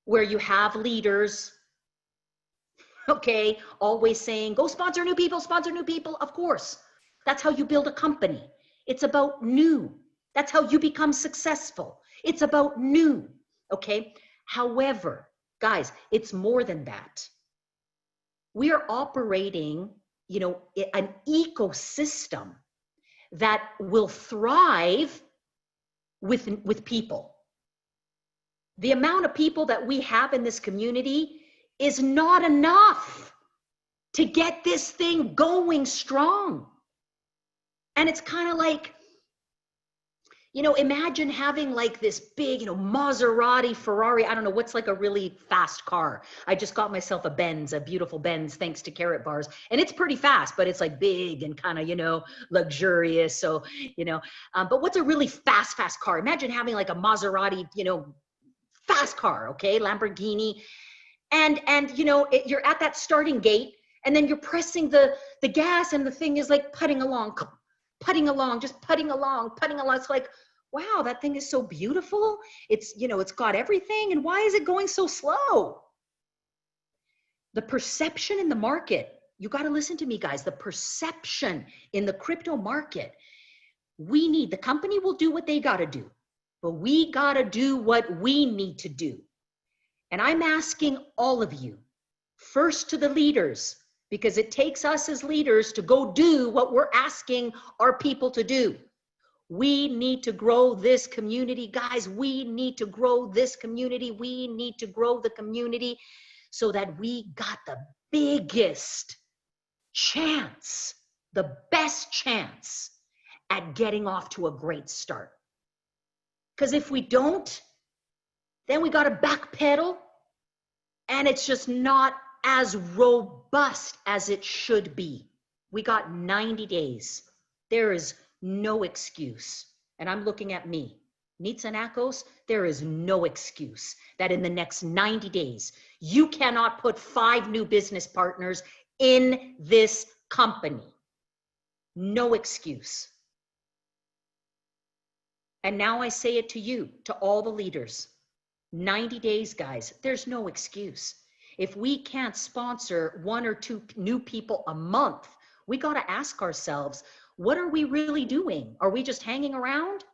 where you have leaders, okay, always saying, go sponsor new people, of course. That's how you build a company. It's about new. That's how you become successful. It's about new, okay? However, guys, it's more than that. We are operating, you know, an ecosystem that will thrive with people. The amount of people that we have in this community is not enough to get this thing going strong. And it's kind of like, you know, imagine having like this big, you know, Maserati, Ferrari, I don't know, what's like a really fast car. I just got myself a Benz, a beautiful Benz, thanks to Karatbars. And it's pretty fast, but it's like big and kind of, you know, luxurious. So, you know, but what's a really fast car? Imagine having like a Maserati, you know, fast car, okay, Lamborghini. And you know, you're at that starting gate and then you're pressing the gas and the thing is like putting along, just putting along. It's like, wow, that thing is so beautiful. It's, you know, it's got everything. And why is it going so slow? The perception in the market, you got to listen to me, guys, the perception in the crypto market, the company will do what they got to do, but we got to do what we need to do. And I'm asking all of you, first to the leaders, because it takes us as leaders to go do what we're asking our people to do. We need to grow this community, guys. We need to grow this community. We need to grow the community so that we got the biggest chance, the best chance at getting off to a great start. Because if we don't, then we got to backpedal, and it's just not as robust as it should be. We got 90 days. There is no excuse. And I'm looking at me. Neets and Akos, there is no excuse that in the next 90 days, you cannot put 5 new business partners in this company. No excuse. And now I say it to you, to all the leaders. 90 days, guys, there's no excuse. If we can't sponsor 1 or 2 new people a month, we got to ask ourselves, what are we really doing? Are we just hanging around?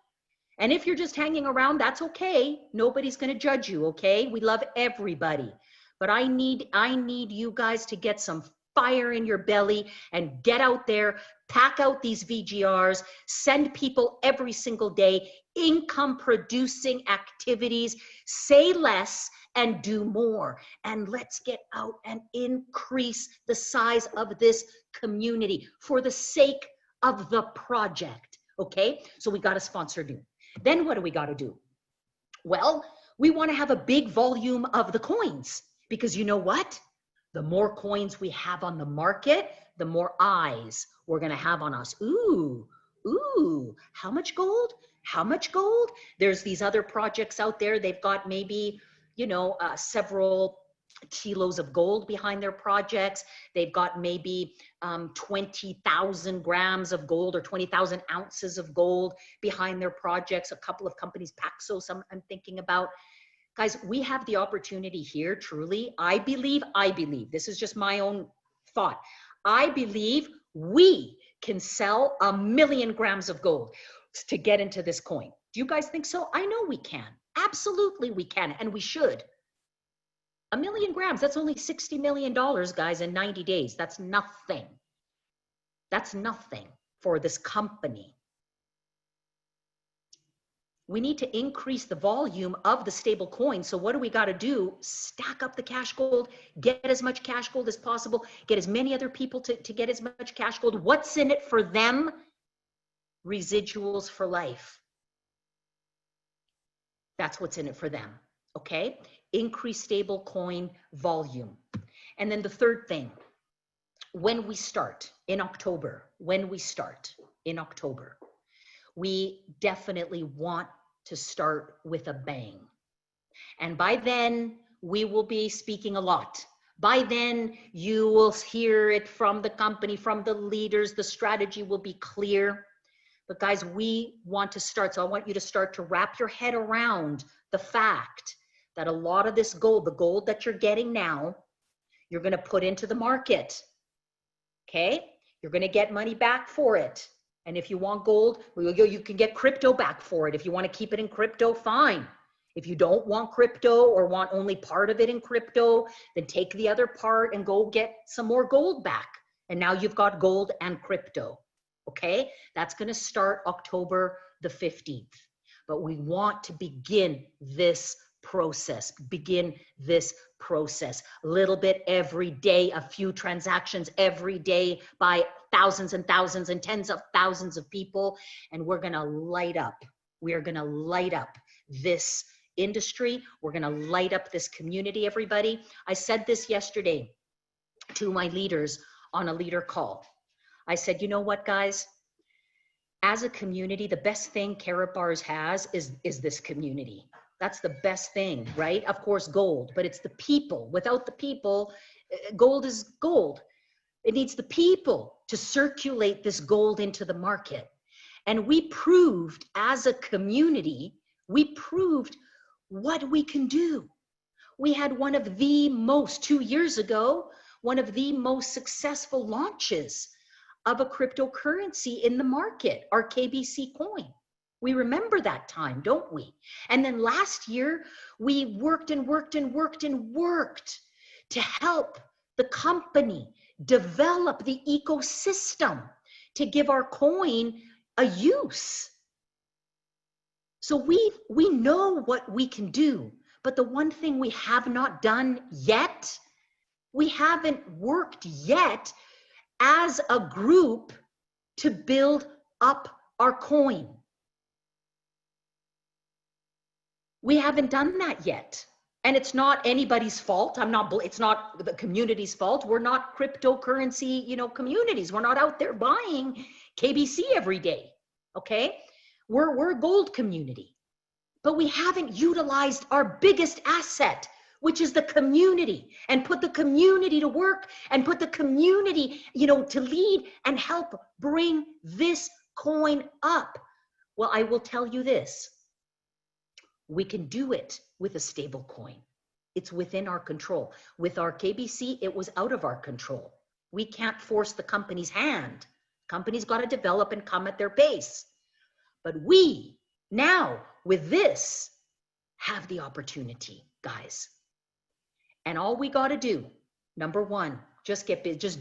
And if you're just hanging around, that's okay. Nobody's going to judge you, okay? We love everybody. But I need you guys to get some fire in your belly and get out there, pack out these VGRs, send people every single day, income producing activities, say less and do more. And let's get out and increase the size of this community for the sake of the project, okay? So we got to sponsor new. Then what do we got to do? Well, we want to have a big volume of the coins, because you know what? The more coins we have on the market, the more eyes we're going to have on us. Ooh, how much gold? How much gold? There's these other projects out there. They've got maybe, several kilos of gold behind their projects. They've got maybe 20,000 grams of gold or 20,000 ounces of gold behind their projects. A couple of companies, Paxos, I'm thinking about. Guys, we have the opportunity here, truly. I believe, this is just my own thought. I believe we can sell 1 million grams of gold to get into this coin. Do you guys think so? I know we can. Absolutely we can, and we should. 1 million grams, that's only $60 million, guys, in 90 days. That's nothing. That's nothing for this company. We need to increase the volume of the stable coin. So what do we got to do? Stack up the cash gold, get as much cash gold as possible, get as many other people to get as much cash gold. What's in it for them? Residuals for life. That's what's in it for them, okay? Increase stable coin volume. And then the third thing, when we start in October, we definitely want to start with a bang. And by then, we will be speaking a lot. By then, you will hear it from the company, from the leaders. The strategy will be clear. But guys, we want to start. So I want you to start to wrap your head around the fact that a lot of this gold, the gold that you're getting now, you're going to put into the market. Okay? You're going to get money back for it. And if you want gold, you can get crypto back for it. If you want to keep it in crypto, fine. If you don't want crypto or want only part of it in crypto, then take the other part and go get some more gold back. And now you've got gold and crypto. Okay? That's going to start October the 15th. But we want to begin this process. A little bit every day, a few transactions every day by thousands and thousands and tens of thousands of people. And we're going to light up. We are going to light up this industry. We're going to light up this community, everybody. I said this yesterday to my leaders on a leader call. I said, you know what, guys? As a community, the best thing Karat Bars has is this community. That's the best thing, right? Of course, gold, but it's the people. Without the people, gold is gold. It needs the people to circulate this gold into the market. And we proved as a community, we proved what we can do. We had one of the most, 2 years ago, one of the most successful launches of a cryptocurrency in the market, our KBC coin. We remember that time, don't we? And then last year, we worked to help the company develop the ecosystem to give our coin a use. So we know what we can do, but the one thing we have not done yet, we haven't worked yet as a group to build up our coin. We haven't done that yet. And it's not anybody's fault. It's not the community's fault. We're not cryptocurrency, communities. We're not out there buying KBC every day. Okay. We're a gold community, but we haven't utilized our biggest asset, which is the community, and put the community to work and put the community, to lead and help bring this coin up. Well, I will tell you this. We can do it with a stable coin. It's within our control. With our KBC, it was out of our control. We can't force the company's hand. Companies got to develop and come at their pace. But we now, with this, have the opportunity, guys. And all we got to do, number one, just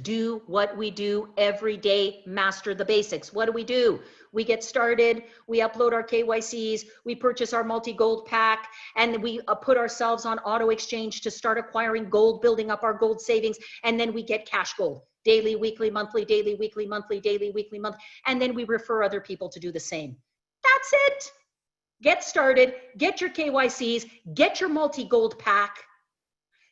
do what we do every day, master the basics. What do? We get started, we upload our KYCs, we purchase our multi-gold pack, and we put ourselves on auto exchange to start acquiring gold, building up our gold savings, and then we get cash gold. Daily, weekly, monthly, daily, weekly, monthly, daily, weekly, month, and then we refer other people to do the same. That's it. Get started, get your KYCs, get your multi-gold pack,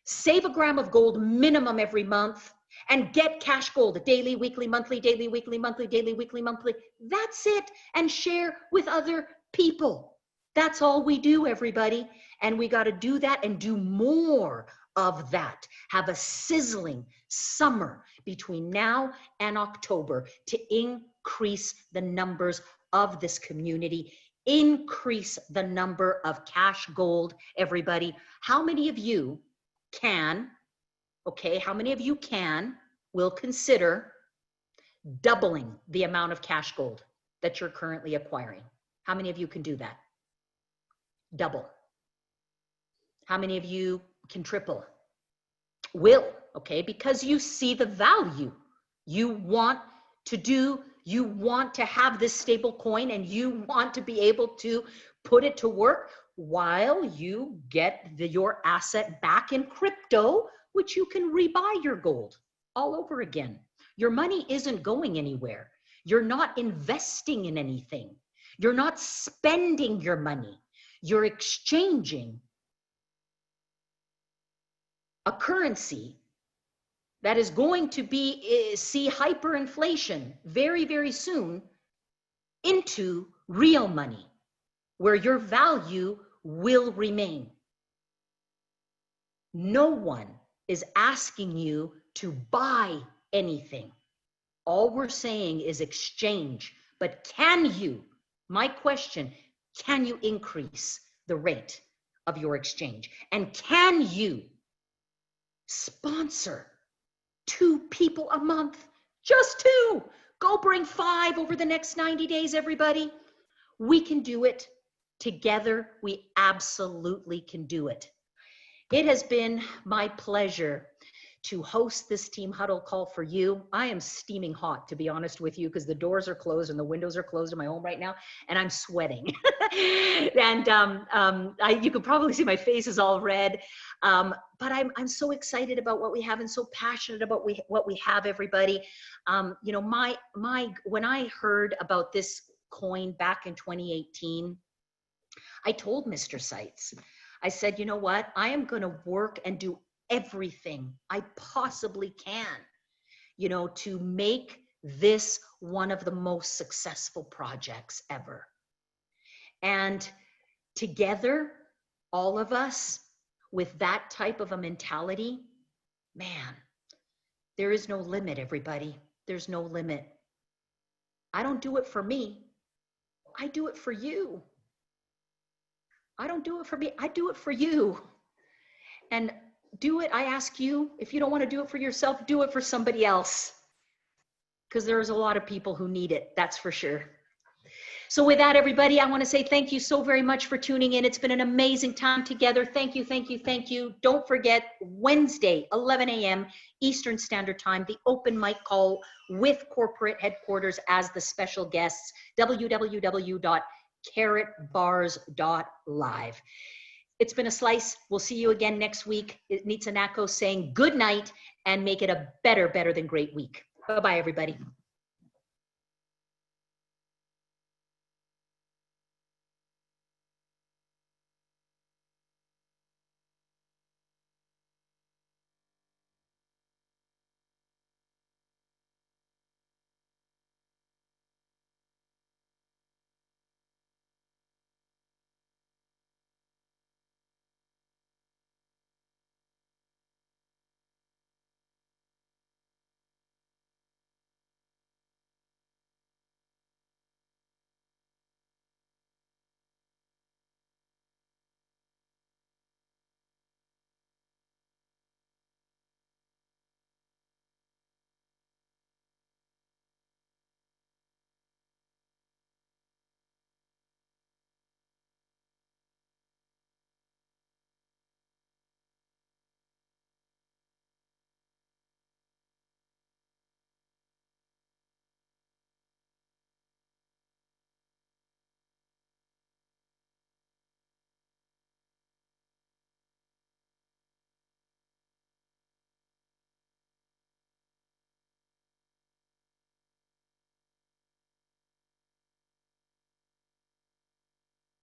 save a gram of gold minimum every month, and get cash gold daily, weekly, monthly, daily, weekly, monthly, daily, weekly, monthly. That's it. And share with other people. That's all we do, everybody. And we got to do that and do more of that. Have a sizzling summer between now and October to increase the numbers of this community, increase the number of cash gold, everybody. How many of you will consider doubling the amount of cash gold that you're currently acquiring? How many of you can do that? Double. How many of you can triple? Will, okay, because you see the value. You want to have this stable coin, and you want to be able to put it to work while you get your asset back in crypto, which you can rebuy your gold all over again. Your money isn't going anywhere. You're not investing in anything. You're not spending your money. You're exchanging a currency that is going to see hyperinflation very, very soon into real money, where your value will remain. No one is asking you to buy anything. All we're saying is exchange. But my question, can you increase the rate of your exchange? And can you sponsor 2 people a month? Just 2. Go bring 5 over the next 90 days, everybody. We can do it. Together, we absolutely can do it. It has been my pleasure to host this team huddle call for you. I am steaming hot, to be honest with you, because the doors are closed and the windows are closed in my home right now, and I'm sweating. And you can probably see my face is all red. But I'm so excited about what we have and so passionate about what we have, everybody. When I heard about this coin back in 2018, I told Mr. Seitz, I said, you know what? I am going to work and do everything I possibly can, to make this one of the most successful projects ever. And together, all of us with that type of a mentality, man, there is no limit, everybody. There's no limit. I don't do it for me. I do it for you. I don't do it for me. I do it for you. And do it. I ask you, if you don't want to do it for yourself, do it for somebody else. Because there's a lot of people who need it. That's for sure. So with that, everybody, I want to say thank you so very much for tuning in. It's been an amazing time together. Thank you, thank you, thank you. Don't forget, Wednesday, 11 a.m. Eastern Standard Time, the open mic call with corporate headquarters as the special guests, www.carrotbars.live. It's been a slice. We'll see you again next week. Nitsa Nako saying good night and make it a better than great week. Bye-bye, everybody.